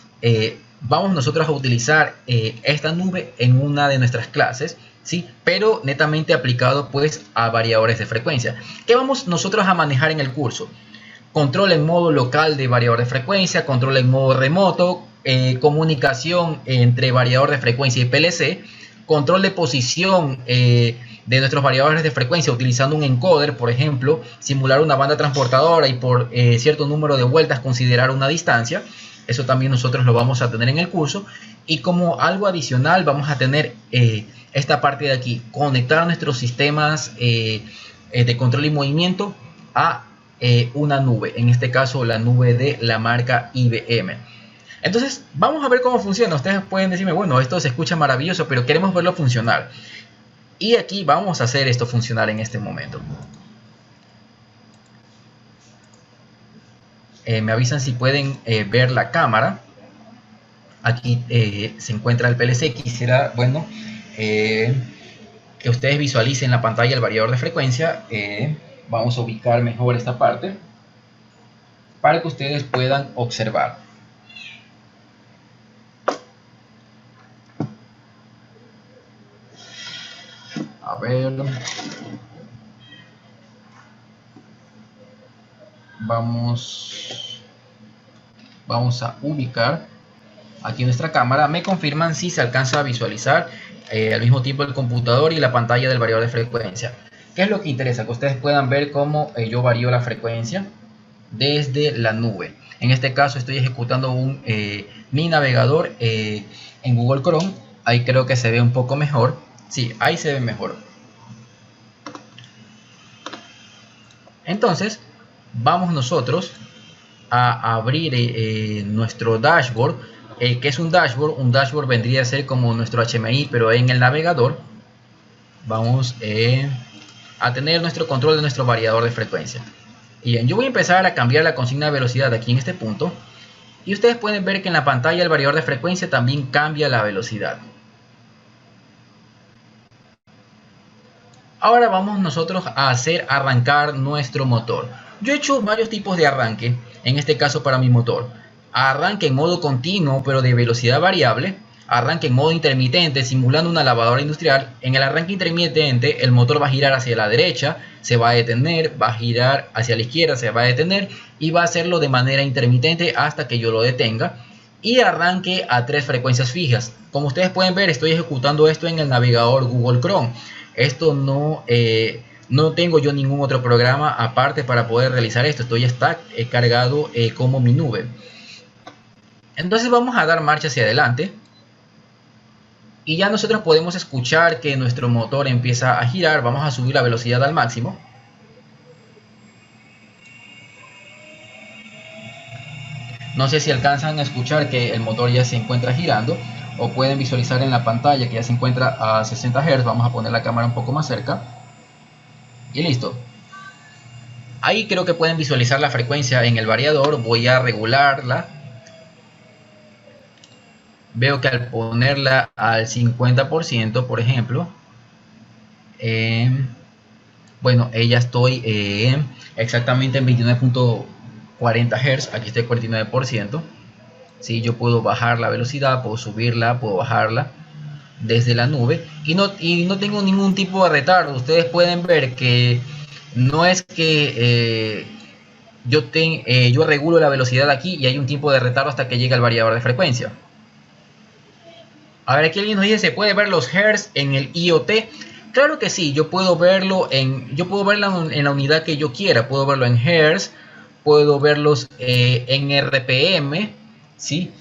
vamos nosotros a utilizar esta nube en una de nuestras clases, ¿sí? Pero netamente aplicado pues a variadores de frecuencia. ¿Qué vamos nosotros a manejar en el curso? Control en modo local de variador de frecuencia, control en modo remoto, comunicación entre variador de frecuencia y PLC, control de posición de nuestros variadores de frecuencia utilizando un encoder, por ejemplo, simular una banda transportadora y por cierto número de vueltas considerar una distancia. Eso también nosotros lo vamos a tener en el curso. Y como algo adicional vamos a tener esta parte de aquí, conectar nuestros sistemas de control y movimiento a una nube, en este caso la nube de la marca IBM. Entonces vamos a ver cómo funciona. Ustedes pueden decirme, bueno, esto se escucha maravilloso, pero queremos verlo funcionar. Y aquí vamos a hacer esto funcionar en este momento. Me avisan si pueden ver la cámara. Aquí se encuentra el PLC. Quisiera, bueno, que ustedes visualicen la pantalla el variador de frecuencia. Vamos a ubicar mejor esta parte para que ustedes puedan observar. A ver, vamos a ubicar aquí nuestra cámara. Me confirman si se alcanza a visualizar al mismo tiempo el computador y la pantalla del variador de frecuencia. ¿Qué es lo que interesa? Que ustedes puedan ver cómo yo varío la frecuencia desde la nube. En este caso estoy ejecutando mi navegador en Google Chrome. Ahí creo que se ve un poco mejor. Sí, ahí se ve mejor. Entonces, vamos nosotros a abrir nuestro dashboard. ¿Qué es un dashboard? Un dashboard vendría a ser como nuestro HMI, pero en el navegador. Vamos a tener nuestro control de nuestro variador de frecuencia. Y bien, yo voy a empezar a cambiar la consigna de velocidad aquí en este punto. Y ustedes pueden ver que en la pantalla el variador de frecuencia también cambia la velocidad. Ahora vamos nosotros a hacer arrancar nuestro motor. Yo he hecho varios tipos de arranque, en este caso para mi motor. Arranque en modo continuo pero de velocidad variable. Arranque en modo intermitente simulando una lavadora industrial. En el arranque intermitente el motor va a girar hacia la derecha, se va a detener, va a girar hacia la izquierda, se va a detener y va a hacerlo de manera intermitente hasta que yo lo detenga. Y arranque a 3 frecuencias fijas. Como ustedes pueden ver, estoy ejecutando esto en el navegador Google Chrome. Esto no tengo yo ningún otro programa aparte para poder realizar esto. Esto ya está cargado como mi nube. Entonces vamos a dar marcha hacia adelante. Y ya nosotros podemos escuchar que nuestro motor empieza a girar. Vamos a subir la velocidad al máximo. No sé si alcanzan a escuchar que el motor ya se encuentra girando. O pueden visualizar en la pantalla que ya se encuentra a 60 Hz. Vamos a poner la cámara un poco más cerca. Y listo. Ahí creo que pueden visualizar la frecuencia en el variador. Voy a regularla. Veo que al ponerla al 50%, por ejemplo, bueno, ya estoy exactamente en 29.40 Hz. Aquí estoy 49%. ¿Sí? Yo puedo bajar la velocidad, puedo subirla, puedo bajarla desde la nube y no tengo ningún tipo de retardo. Ustedes pueden ver que no es que yo regulo la velocidad aquí y hay un tiempo de retardo hasta que llega el variador de frecuencia. A ver, aquí alguien nos dice, ¿se puede ver los hertz en el IoT? Claro que sí, yo puedo verlo en la unidad que yo quiera. Puedo verlo en hertz, puedo verlos en RPM, ¿sí?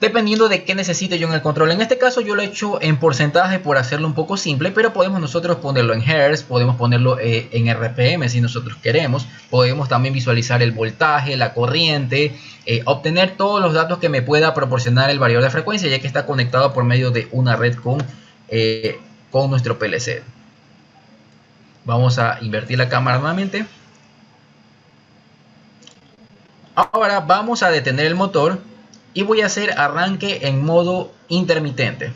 Dependiendo de qué necesite yo en el control. En este caso yo lo he hecho en porcentaje por hacerlo un poco simple, pero podemos nosotros ponerlo en hertz, podemos ponerlo en RPM si nosotros queremos. Podemos también visualizar el voltaje, la corriente, obtener todos los datos que me pueda proporcionar el variador de frecuencia, ya que está conectado por medio de una red con nuestro PLC. Vamos a invertir la cámara nuevamente. Ahora vamos a detener el motor y voy a hacer arranque en modo intermitente.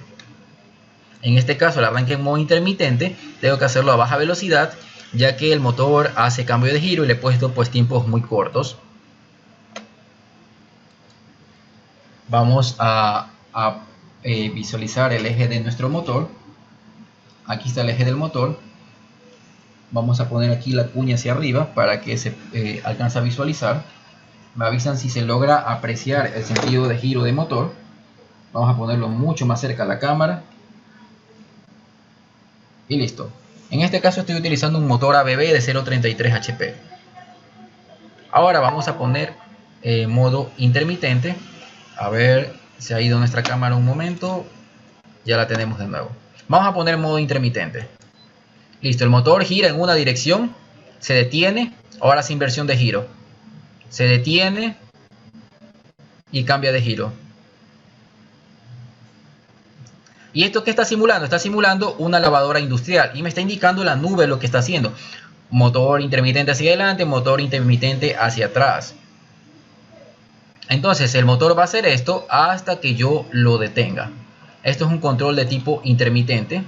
En este caso el arranque en modo intermitente tengo que hacerlo a baja velocidad, ya que el motor hace cambio de giro y le he puesto pues tiempos muy cortos. Vamos a visualizar el eje de nuestro motor. Aquí está el eje del motor. Vamos a poner aquí la cuña hacia arriba para que se alcance a visualizar. Me avisan si se logra apreciar el sentido de giro de motor. Vamos a ponerlo mucho más cerca a la cámara. Y listo. En este caso estoy utilizando un motor ABB de 0.33 HP. Ahora vamos a poner modo intermitente. A ver, se ha ido nuestra cámara un momento. Ya la tenemos de nuevo. Vamos a poner modo intermitente. Listo, el motor gira en una dirección, se detiene Ahora hace inversión de giro. Se detiene y cambia de giro. ¿Y esto qué está simulando? Está simulando una lavadora industrial y me está indicando la nube lo que está haciendo. Motor intermitente hacia adelante, motor intermitente hacia atrás. Entonces el motor va a hacer esto hasta que yo lo detenga. Esto es un control de tipo intermitente.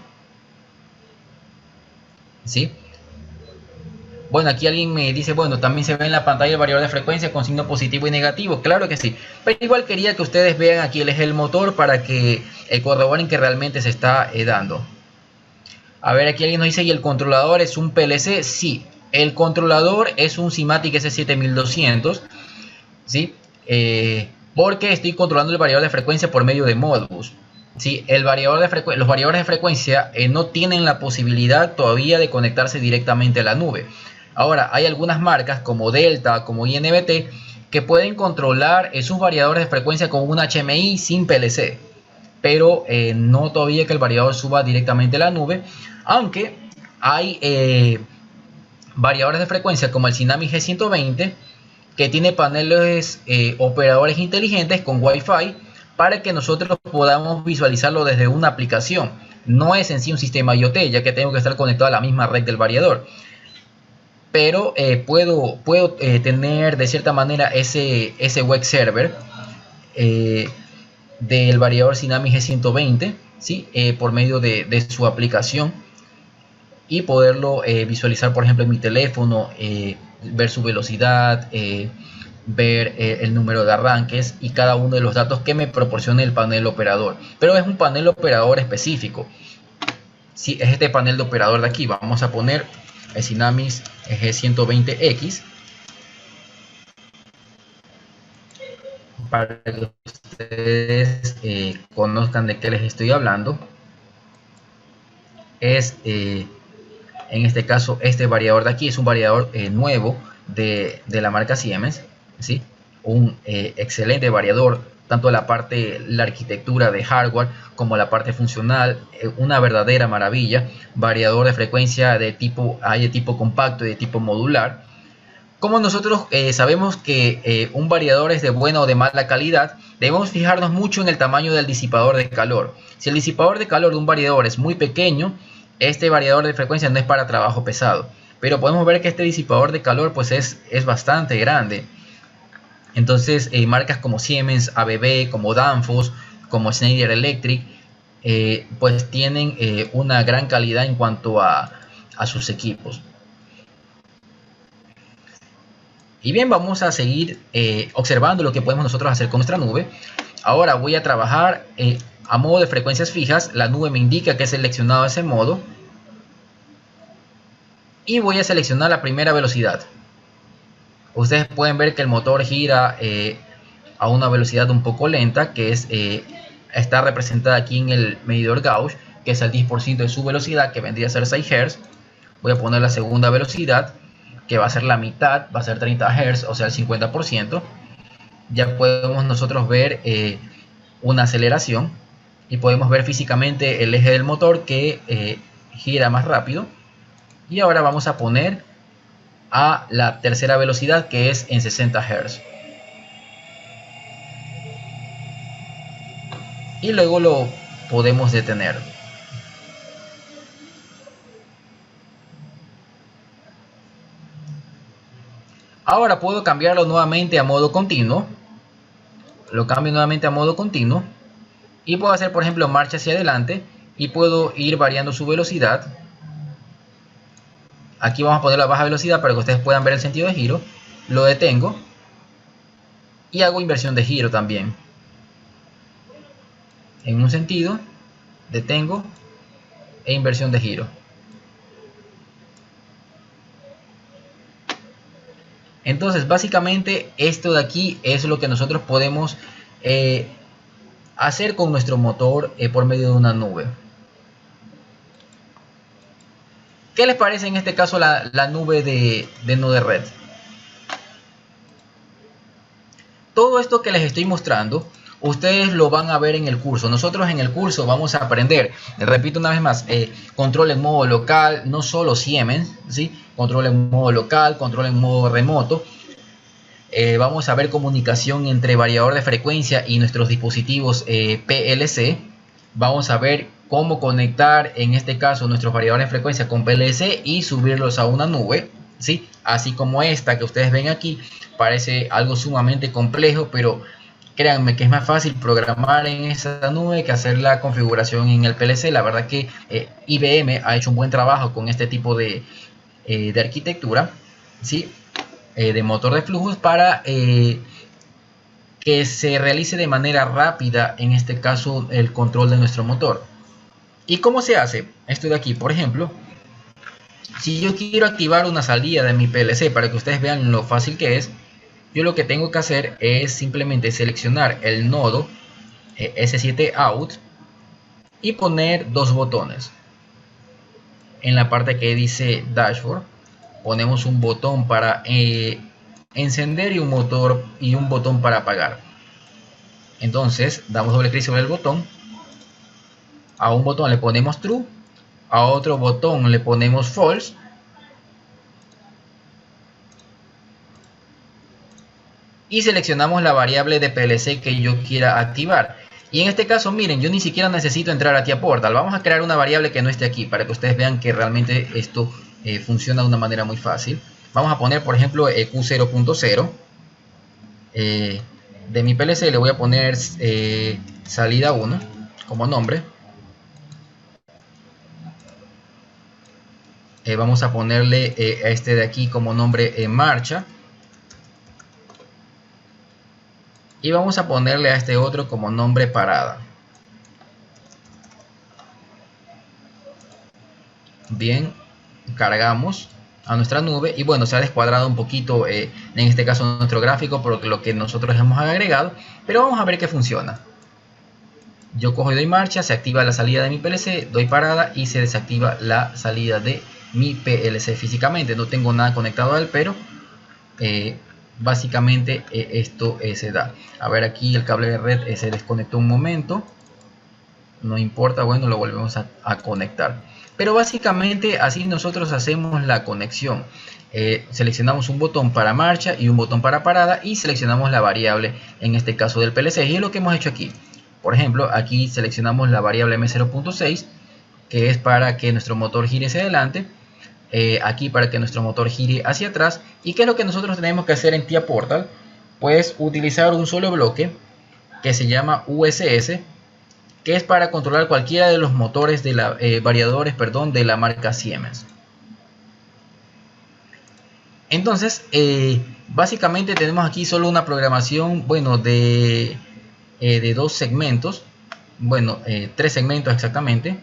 ¿Sí? Bueno, aquí alguien me dice, bueno, también se ve en la pantalla el variador de frecuencia con signo positivo y negativo. Claro que sí. Pero igual quería que ustedes vean aquí el eje del motor para que corroboren que realmente se está dando. A ver, aquí alguien nos dice, ¿y el controlador es un PLC? Sí, el controlador es un Simatic S7200. ¿Sí? Porque estoy controlando el variador de frecuencia por medio de Modbus. ¿Sí? Los variadores de frecuencia no tienen la posibilidad todavía de conectarse directamente a la nube. Ahora, hay algunas marcas como Delta, como INBT, que pueden controlar sus variadores de frecuencia con un HMI sin PLC. Pero no todavía que el variador suba directamente a la nube. Aunque hay variadores de frecuencia como el Tsunami G120, que tiene paneles operadores inteligentes con Wi-Fi para que nosotros podamos visualizarlo desde una aplicación. No es en sí un sistema IoT, ya que tengo que estar conectado a la misma red del variador. Pero puedo tener de cierta manera ese web server del variador Tsunami G120, ¿sí? Por medio de su aplicación, y poderlo visualizar, por ejemplo, en mi teléfono, ver su velocidad, ver el número de arranques y cada uno de los datos que me proporcione el panel operador. Pero es un panel operador específico. Si es este panel de operador de aquí, vamos a poner el Tsunami G120X para que ustedes conozcan de qué les estoy hablando. Es en este caso, este variador de aquí es un variador nuevo de la marca Siemens, ¿sí? Un excelente variador, tanto la arquitectura de hardware como la parte funcional, una verdadera maravilla. Variador de frecuencia de tipo compacto y de tipo modular. Como nosotros sabemos que un variador es de buena o de mala calidad, debemos fijarnos mucho en el tamaño del disipador de calor. Si el disipador de calor de un variador es muy pequeño, este variador de frecuencia no es para trabajo pesado. Pero podemos ver que este disipador de calor pues es bastante grande. Entonces marcas como Siemens, ABB, como Danfoss, como Schneider Electric, pues tienen una gran calidad en cuanto a sus equipos. Y bien, vamos a seguir observando lo que podemos nosotros hacer con nuestra nube. Ahora voy a trabajar a modo de frecuencias fijas. La nube me indica que he seleccionado ese modo. Y voy a seleccionar la primera velocidad. Ustedes pueden ver que el motor gira a una velocidad un poco lenta, que está representada aquí en el medidor Gauss, que es el 10% de su velocidad, que vendría a ser 6 Hz. Voy a poner la segunda velocidad, que va a ser la mitad, va a ser 30 Hz, o sea el 50%. Ya podemos nosotros ver una aceleración y podemos ver físicamente el eje del motor que gira más rápido. Y ahora vamos a poner a la tercera velocidad, que es en 60 Hz. Y luego lo podemos detener. Ahora puedo cambiarlo nuevamente a modo continuo. Lo cambio nuevamente a modo continuo. Y puedo hacer, por ejemplo, marcha hacia adelante. Y puedo ir variando su velocidad. Aquí vamos a poner la baja velocidad para que ustedes puedan ver el sentido de giro. Lo detengo. Y hago inversión de giro también. En un sentido, detengo e inversión de giro. Entonces, básicamente, esto de aquí es lo que nosotros podemos hacer con nuestro motor por medio de una nube. ¿Qué les parece en este caso la nube de Node-RED? Todo esto que les estoy mostrando, ustedes lo van a ver en el curso. Nosotros en el curso vamos a aprender, repito una vez más, control en modo local, no solo Siemens, ¿sí? Control en modo local, control en modo remoto. Vamos a ver comunicación entre variador de frecuencia y nuestros dispositivos PLC. Vamos a ver cómo conectar, en este caso, nuestros variadores de frecuencia con PLC y subirlos a una nube, ¿sí? Así como esta que ustedes ven aquí, parece algo sumamente complejo, pero créanme que es más fácil programar en esa nube que hacer la configuración en el PLC. La verdad que IBM ha hecho un buen trabajo con este tipo de arquitectura, ¿sí? De motor de flujos para que se realice de manera rápida, en este caso, el control de nuestro motor. ¿Y cómo se hace? Esto de aquí, por ejemplo, si yo quiero activar una salida de mi PLC para que ustedes vean lo fácil que es, yo lo que tengo que hacer es simplemente seleccionar el nodo S7 out y poner dos botones. En la parte que dice dashboard ponemos un botón para encender y un botón para apagar. Entonces damos doble clic sobre el botón. A un botón le ponemos true, a otro botón le ponemos false y seleccionamos la variable de PLC que yo quiera activar. Y en este caso, miren, yo ni siquiera necesito entrar aquí a Portal. Vamos a crear una variable que no esté aquí para que ustedes vean que realmente esto funciona de una manera muy fácil. Vamos a poner, por ejemplo, Q0.0. De mi PLC le voy a poner salida 1 como nombre. Vamos a ponerle a este de aquí como nombre marcha. Y vamos a ponerle a este otro como nombre parada. Bien, cargamos a nuestra nube y bueno, se ha descuadrado un poquito en este caso nuestro gráfico por lo que nosotros hemos agregado, pero vamos a ver que funciona. Yo cojo y doy marcha, se activa la salida de mi PLC, doy parada y se desactiva la salida de mi PLC físicamente. No tengo nada conectado a él, pero básicamente esto se da. A ver, aquí el cable de red se desconectó un momento, no importa, bueno, lo volvemos a conectar. Pero básicamente así nosotros hacemos la conexión. Seleccionamos un botón para marcha y un botón para parada y seleccionamos la variable, en este caso del PLC, y es lo que hemos hecho aquí. Por ejemplo, aquí seleccionamos la variable M0.6, que es para que nuestro motor gire hacia adelante. Aquí para que nuestro motor gire hacia atrás. ¿Y qué es lo que nosotros tenemos que hacer en TIA Portal? Pues utilizar un solo bloque que se llama USS, que es para controlar cualquiera de los motores de la variadores, perdón, de la marca Siemens. Entonces, básicamente tenemos aquí solo una programación, bueno, de dos segmentos, bueno, tres segmentos exactamente.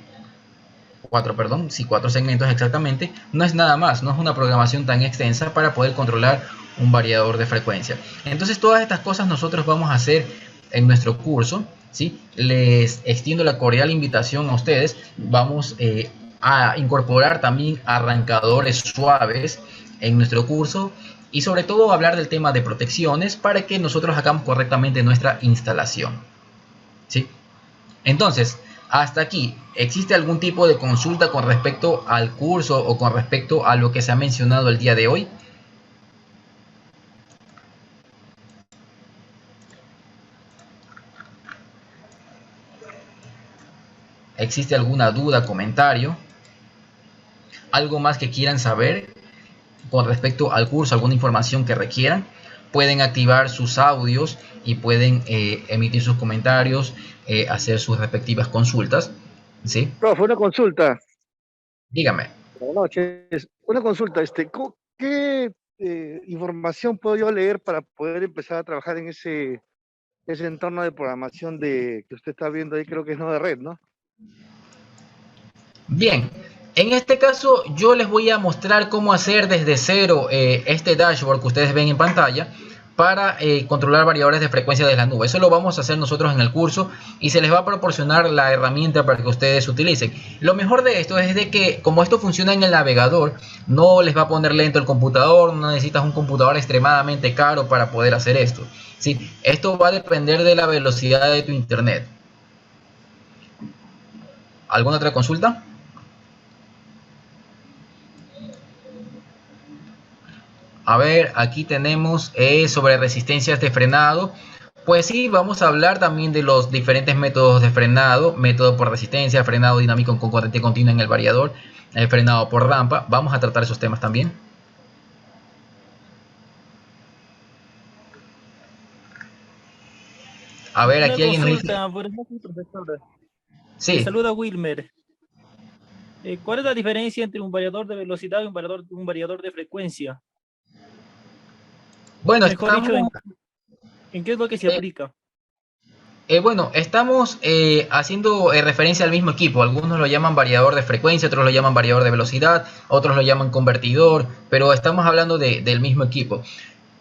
Cuatro segmentos exactamente. No es nada más, no es una programación tan extensa para poder controlar un variador de frecuencia. Entonces todas estas cosas nosotros vamos a hacer en nuestro curso, ¿sí? Les extiendo la cordial invitación a ustedes. Vamos a incorporar también arrancadores suaves en nuestro curso y sobre todo hablar del tema de protecciones para que nosotros hagamos correctamente nuestra instalación, ¿sí? Entonces, hasta aquí, ¿existe algún tipo de consulta con respecto al curso o con respecto a lo que se ha mencionado el día de hoy? ¿Existe alguna duda, comentario? ¿Algo más que quieran saber con respecto al curso? ¿Alguna información que requieran? Pueden activar sus audios y pueden emitir sus comentarios, hacer sus respectivas consultas, ¿sí? Profe, una consulta. Dígame. Buenas noches. Una consulta. ¿Qué información puedo yo leer para poder empezar a trabajar en ese entorno de programación que usted está viendo ahí? Creo que es no de red, ¿no? Bien. En este caso yo les voy a mostrar cómo hacer desde cero este dashboard que ustedes ven en pantalla para controlar variadores de frecuencia de la nube. Eso lo vamos a hacer nosotros en el curso y se les va a proporcionar la herramienta para que ustedes utilicen. Lo mejor de esto es de que como esto funciona en el navegador, no les va a poner lento el computador, no necesitas un computador extremadamente caro para poder hacer esto. ¿Sí? Esto va a depender de la velocidad de tu internet. ¿Alguna otra consulta? A ver, aquí tenemos sobre resistencias de frenado. Pues sí, vamos a hablar también de los diferentes métodos de frenado. Método por resistencia, frenado dinámico con corriente continua en el variador, frenado por rampa. Vamos a tratar esos temas también. A ver, aquí alguien nos dice... Buenas noches, profesor. Sí. Saluda Wilmer. ¿Cuál es la diferencia entre un variador de velocidad y un variador de frecuencia? Bueno, mejor dicho, ¿en qué es lo que se aplica? Bueno, estamos haciendo referencia al mismo equipo. Algunos lo llaman variador de frecuencia, otros lo llaman variador de velocidad, otros lo llaman convertidor, pero estamos hablando del mismo equipo.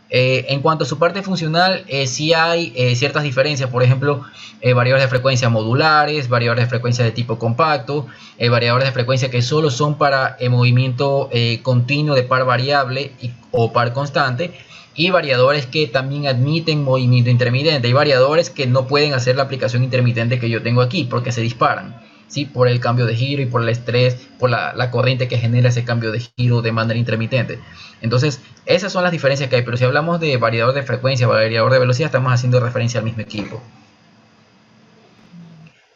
En cuanto a su parte funcional, sí hay ciertas diferencias. Por ejemplo, variadores de frecuencia modulares, variadores de frecuencia de tipo compacto, variadores de frecuencia que solo son para movimiento continuo de par variable o par constante, y variadores que también admiten movimiento intermitente. Hay variadores que no pueden hacer la aplicación intermitente que yo tengo aquí porque se disparan, ¿sí? Por el cambio de giro y por el estrés, por la corriente que genera ese cambio de giro de manera intermitente. Entonces, esas son las diferencias que hay. Pero si hablamos de variador de frecuencia, variador de velocidad, estamos haciendo referencia al mismo equipo.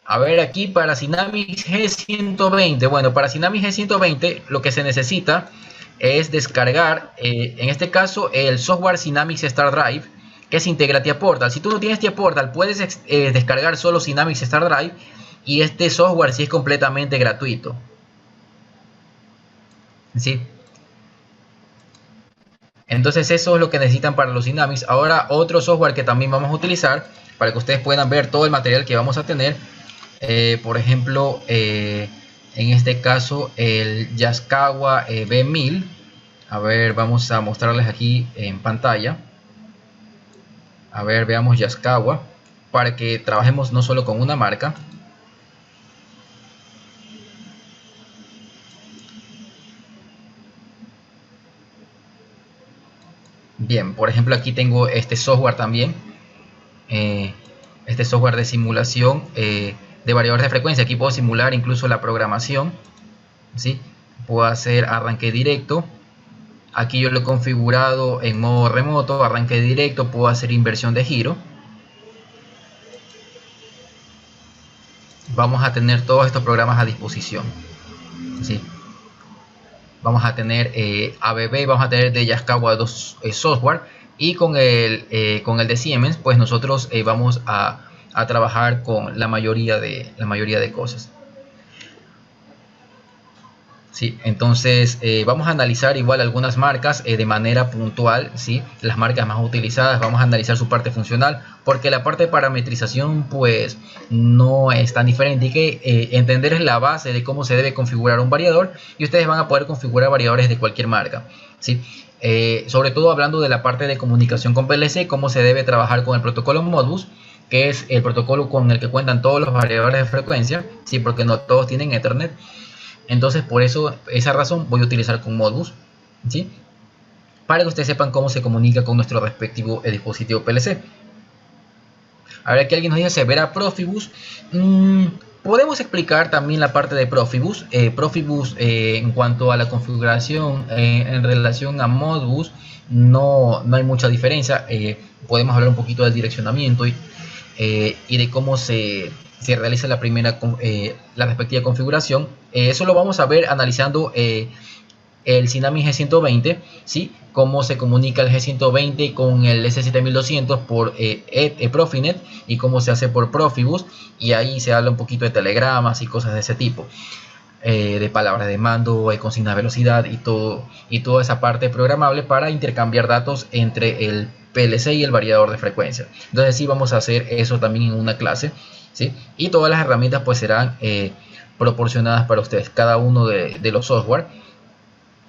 A ver, aquí para Synamics G120. Bueno, para Synamics G120 lo que se necesita es descargar, en este caso, el software Synamics Start Drive, que es integra TIA Portal. Si tú no tienes TIA Portal, puedes descargar solo Synamics Start Drive, y este software sí es completamente gratuito. ¿Sí? Entonces eso es lo que necesitan para los Synamics. Ahora otro software que también vamos a utilizar para que ustedes puedan ver todo el material que vamos a tener. Por ejemplo, en este caso el Yaskawa B1000. A ver, vamos a mostrarles aquí en pantalla. A ver, veamos Yaskawa, para que trabajemos no solo con una marca. Bien, por ejemplo, aquí tengo este software también. Este software de simulación de variadores de frecuencia. Aquí puedo simular incluso la programación, ¿sí? Puedo hacer arranque directo. Aquí yo lo he configurado en modo remoto, arranque directo. Puedo hacer inversión de giro. Vamos a tener todos estos programas a disposición, ¿sí? Vamos a tener ABB, vamos a tener de Yaskawa 2 software, y con el de Siemens, pues nosotros vamos a trabajar con la mayoría de cosas. ¿Sí? Entonces vamos a analizar igual algunas marcas de manera puntual, ¿sí? Las marcas más utilizadas, vamos a analizar su parte funcional, porque la parte de parametrización pues no es tan diferente, y que entender es la base de cómo se debe configurar un variador, y ustedes van a poder configurar variadores de cualquier marca, ¿sí? Sobre todo hablando de la parte de comunicación con PLC, cómo se debe trabajar con el protocolo Modbus, que es el protocolo con el que cuentan todos los variadores de frecuencia, ¿sí? Porque no todos tienen Ethernet. Entonces, por esa razón voy a utilizar con Modbus, ¿sí? Para que ustedes sepan cómo se comunica con nuestro respectivo dispositivo PLC. A ver, aquí alguien nos dice Severa Profibus. Podemos explicar también la parte de Profibus. Profibus, en cuanto a la configuración en relación a Modbus, no hay mucha diferencia. Podemos hablar un poquito del direccionamiento y de cómo se realiza la respectiva configuración. Eso lo vamos a ver analizando el Synamics G120, ¿sí? Cómo se comunica el G120 con el S7200 por Profinet, y cómo se hace por Profibus, y ahí se habla un poquito de telegramas y cosas de ese tipo, de palabras de mando, consignas de velocidad y toda esa parte programable para intercambiar datos entre el PLC y el variador de frecuencia. Entonces sí, vamos a hacer eso también en una clase, ¿sí? Y todas las herramientas pues serán proporcionadas para ustedes, cada uno de los software.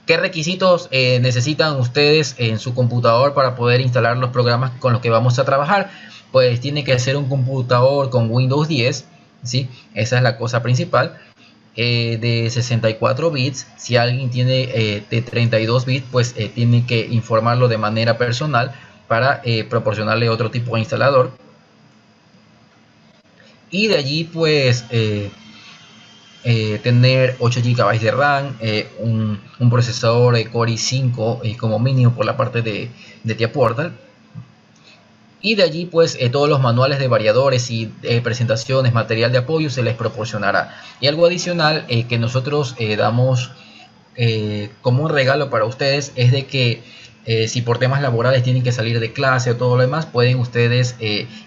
¿Qué requisitos necesitan ustedes en su computador para poder instalar los programas con los que vamos a trabajar? Pues tiene que ser un computador con Windows 10, ¿sí? Esa es la cosa principal. De 64 bits. Si alguien tiene de 32 bits, pues tiene que informarlo de manera personal para proporcionarle otro tipo de instalador. Y de allí pues tener 8 GB de RAM, un procesador Core i5 como mínimo por la parte de TIA Portal. Y de allí pues todos los manuales de variadores y presentaciones, material de apoyo se les proporcionará. Y algo adicional que nosotros damos como un regalo para ustedes es de que si por temas laborales tienen que salir de clase o todo lo demás, pueden ustedes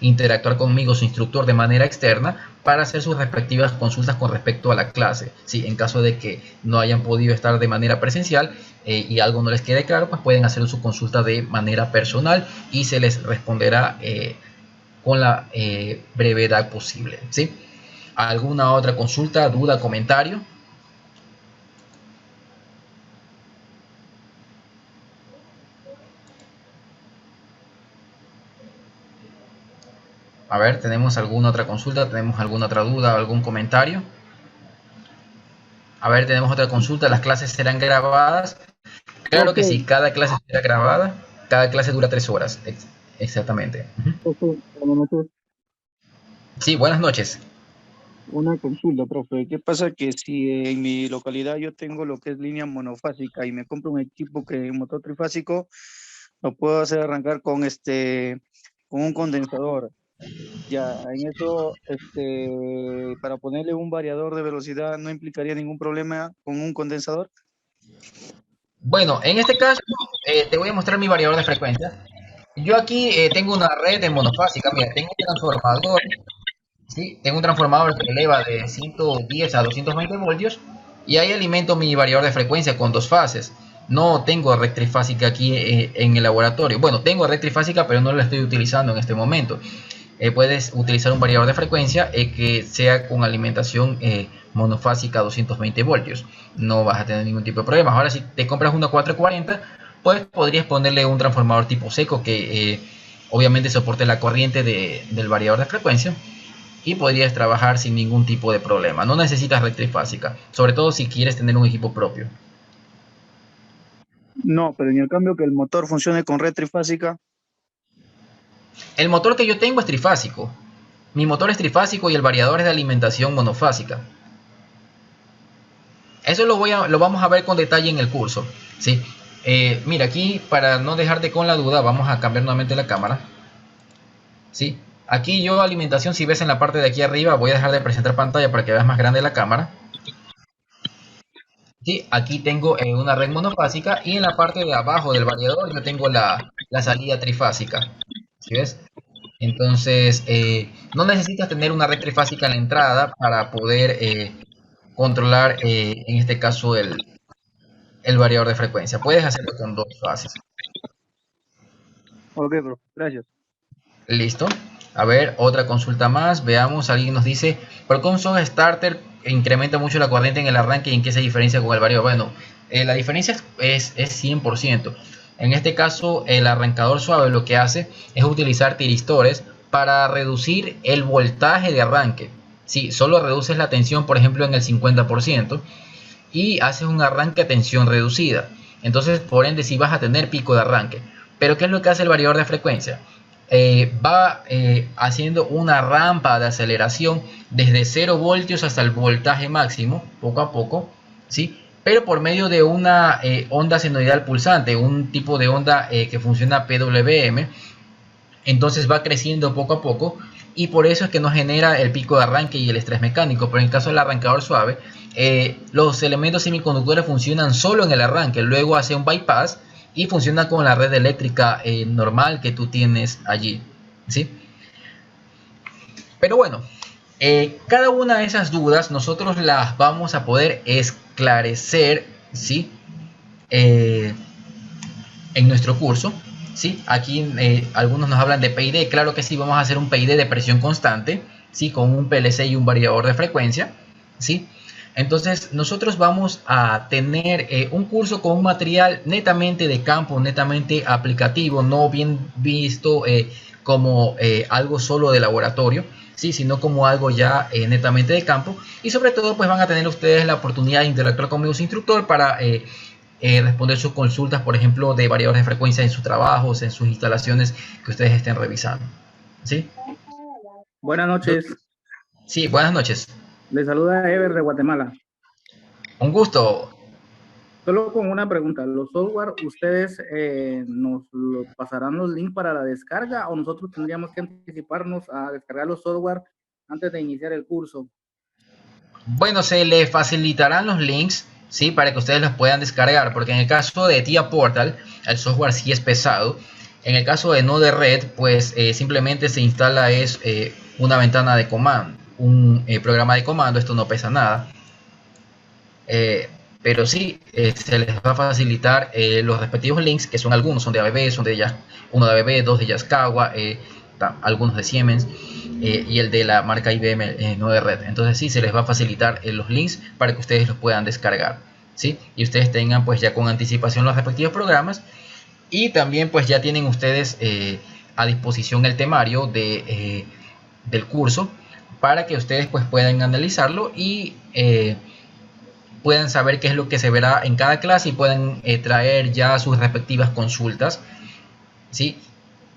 interactuar conmigo, su instructor, de manera externa para hacer sus respectivas consultas con respecto a la clase. Si en caso de que no hayan podido estar de manera presencial y algo no les quede claro, pues pueden hacer su consulta de manera personal y se les responderá con la brevedad posible, ¿sí? ¿Alguna otra consulta, duda, comentario? A ver, ¿tenemos alguna otra consulta? ¿Tenemos alguna otra duda? ¿Algún comentario? A ver, tenemos otra consulta. ¿Las clases serán grabadas? Claro que sí, cada clase será grabada. Cada clase dura 3 horas. Exactamente. Buenas noches. Sí, buenas noches. Una consulta, profe. ¿Qué pasa que si en mi localidad yo tengo lo que es línea monofásica y me compro un equipo que un motor trifásico, lo puedo hacer arrancar con con un condensador? Ya, en eso, para ponerle un variador de velocidad no implicaría ningún problema con un condensador. Bueno, en este caso te voy a mostrar mi variador de frecuencia. Yo aquí tengo una red de monofásica. Mira, tengo un transformador. ¿Sí? Tengo un transformador que eleva de 110 a 220 voltios y ahí alimento mi variador de frecuencia con 2 fases. No tengo red trifásica aquí en el laboratorio. Bueno, tengo red trifásica, pero no la estoy utilizando en este momento. Puedes utilizar un variador de frecuencia que sea con alimentación monofásica a 220 voltios. No vas a tener ningún tipo de problema. Ahora, si te compras una 440, pues podrías ponerle un transformador tipo seco que obviamente soporte la corriente del variador de frecuencia. Y podrías trabajar sin ningún tipo de problema. No necesitas red trifásica, sobre todo si quieres tener un equipo propio. No, pero en el cambio que el motor funcione con red trifásica. El motor que yo tengo es trifásico. Mi motor es trifásico y el variador es de alimentación monofásica. Eso lo vamos a ver con detalle en el curso, ¿sí? Mira, aquí para no dejarte con la duda, vamos a cambiar nuevamente la cámara, ¿sí? Aquí yo alimentación, si ves en la parte de aquí arriba, voy a dejar de presentar pantalla para que veas más grande la cámara. Sí, aquí tengo una red monofásica y en la parte de abajo del variador yo tengo la salida trifásica. ¿Sí ves? Entonces, no necesitas tener una red trifásica en la entrada para poder controlar, en este caso, el variador de frecuencia. Puedes hacerlo con 2 fases. Ok, bro, gracias. Listo. A ver, otra consulta más. Veamos, alguien nos dice, ¿por qué un soft starter incrementa mucho la corriente en el arranque y en qué se diferencia con el variador? Bueno, la diferencia es 100%. En este caso, el arrancador suave lo que hace es utilizar tiristores para reducir el voltaje de arranque. Sí, solo reduces la tensión, por ejemplo, en el 50% y haces un arranque a tensión reducida. Entonces, por ende, sí vas a tener pico de arranque. Pero, ¿qué es lo que hace el variador de frecuencia? Va haciendo una rampa de aceleración desde 0 voltios hasta el voltaje máximo, poco a poco, ¿sí? Pero por medio de una onda senoidal pulsante, un tipo de onda que funciona PWM. Entonces va creciendo poco a poco y por eso es que nos genera el pico de arranque y el estrés mecánico. Pero en el caso del arrancador suave, los elementos semiconductores funcionan solo en el arranque, luego hace un bypass y funciona con la red eléctrica normal que tú tienes allí, ¿sí? Pero bueno, cada una de esas dudas nosotros las vamos a poder esclarecer, ¿sí? En nuestro curso, ¿sí? Aquí algunos nos hablan de PID. Claro que sí, vamos a hacer un PID de presión constante, ¿sí? Con un PLC y un variador de frecuencia, ¿sí? Entonces nosotros vamos a tener un curso con un material netamente de campo, netamente aplicativo, no bien visto como algo solo de laboratorio, ¿sí? Sino como algo ya netamente de campo. Y sobre todo pues van a tener ustedes la oportunidad de interactuar conmigo, su instructor, para responder sus consultas, por ejemplo, de variadores de frecuencia en sus trabajos, en sus instalaciones que ustedes estén revisando, ¿sí? Buenas noches. Sí, buenas noches. Les saluda Ever de Guatemala. Un gusto. Solo con una pregunta. ¿Los software ustedes nos pasarán los links para la descarga o nosotros tendríamos que anticiparnos a descargar los software antes de iniciar el curso? Bueno, se les facilitarán los links, ¿sí? Para que ustedes los puedan descargar, porque en el caso de TIA Portal, el software sí es pesado. En el caso de Node-RED, pues simplemente se instala una ventana de comando, un programa de comando. Esto no pesa nada. Pero sí, se les va a facilitar los respectivos links, que son algunos, son de ABB, uno de ABB, dos de Yaskawa, algunos de Siemens, y el de la marca IBM Node-RED. Entonces sí, se les va a facilitar los links para que ustedes los puedan descargar, ¿sí? Y ustedes tengan pues ya con anticipación los respectivos programas, y también pues ya tienen ustedes a disposición el temario del curso, para que ustedes pues puedan analizarlo y puedan saber qué es lo que se verá en cada clase y puedan traer ya sus respectivas consultas, ¿sí?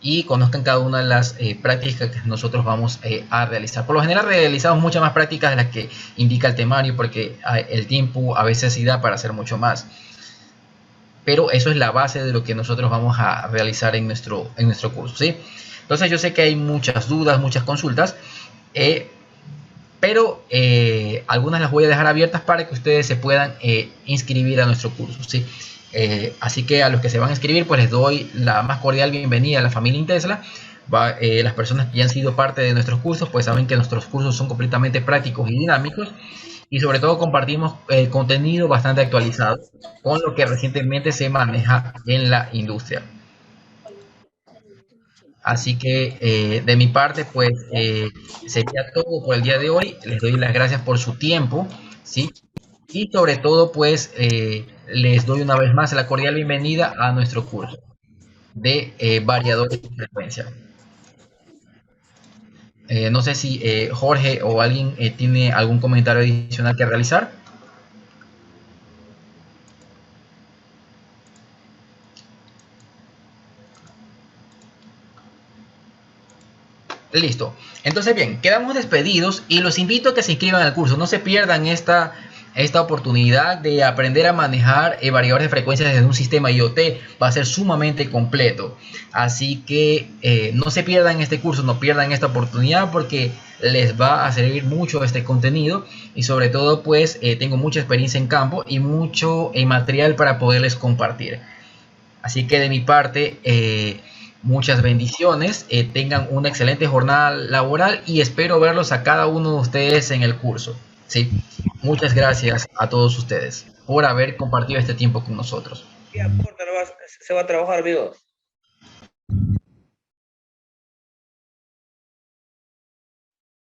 Y conozcan cada una de las prácticas que nosotros vamos a realizar. Por lo general realizamos muchas más prácticas de las que indica el temario, porque el tiempo a veces sí da para hacer mucho más. Pero eso es la base de lo que nosotros vamos a realizar en nuestro curso, ¿sí? Entonces yo sé que hay muchas dudas, muchas consultas, pero algunas las voy a dejar abiertas para que ustedes se puedan inscribir a nuestro curso, ¿sí? Así que a los que se van a inscribir pues les doy la más cordial bienvenida a la familia Intesla. Las personas que ya han sido parte de nuestros cursos pues saben que nuestros cursos son completamente prácticos y dinámicos, y sobre todo compartimos contenido bastante actualizado con lo que recientemente se maneja en la industria. Así que de mi parte pues sería todo por el día de hoy. Les doy las gracias por su tiempo, ¿sí? Y sobre todo pues les doy una vez más la cordial bienvenida a nuestro curso de variadores de frecuencia. No sé si Jorge o alguien tiene algún comentario adicional que realizar. Listo. Entonces bien, quedamos despedidos y los invito a que se inscriban al curso. No se pierdan esta oportunidad de aprender a manejar variadores de frecuencias desde un sistema IoT. Va a ser sumamente completo. Así que no se pierdan este curso, no pierdan esta oportunidad, porque les va a servir mucho este contenido. Y sobre todo pues tengo mucha experiencia en campo y mucho material para poderles compartir. Así que de mi parte muchas bendiciones, tengan una excelente jornada laboral y espero verlos a cada uno de ustedes en el curso, ¿sí? Muchas gracias a todos ustedes por haber compartido este tiempo con nosotros. Se va a trabajar, amigos.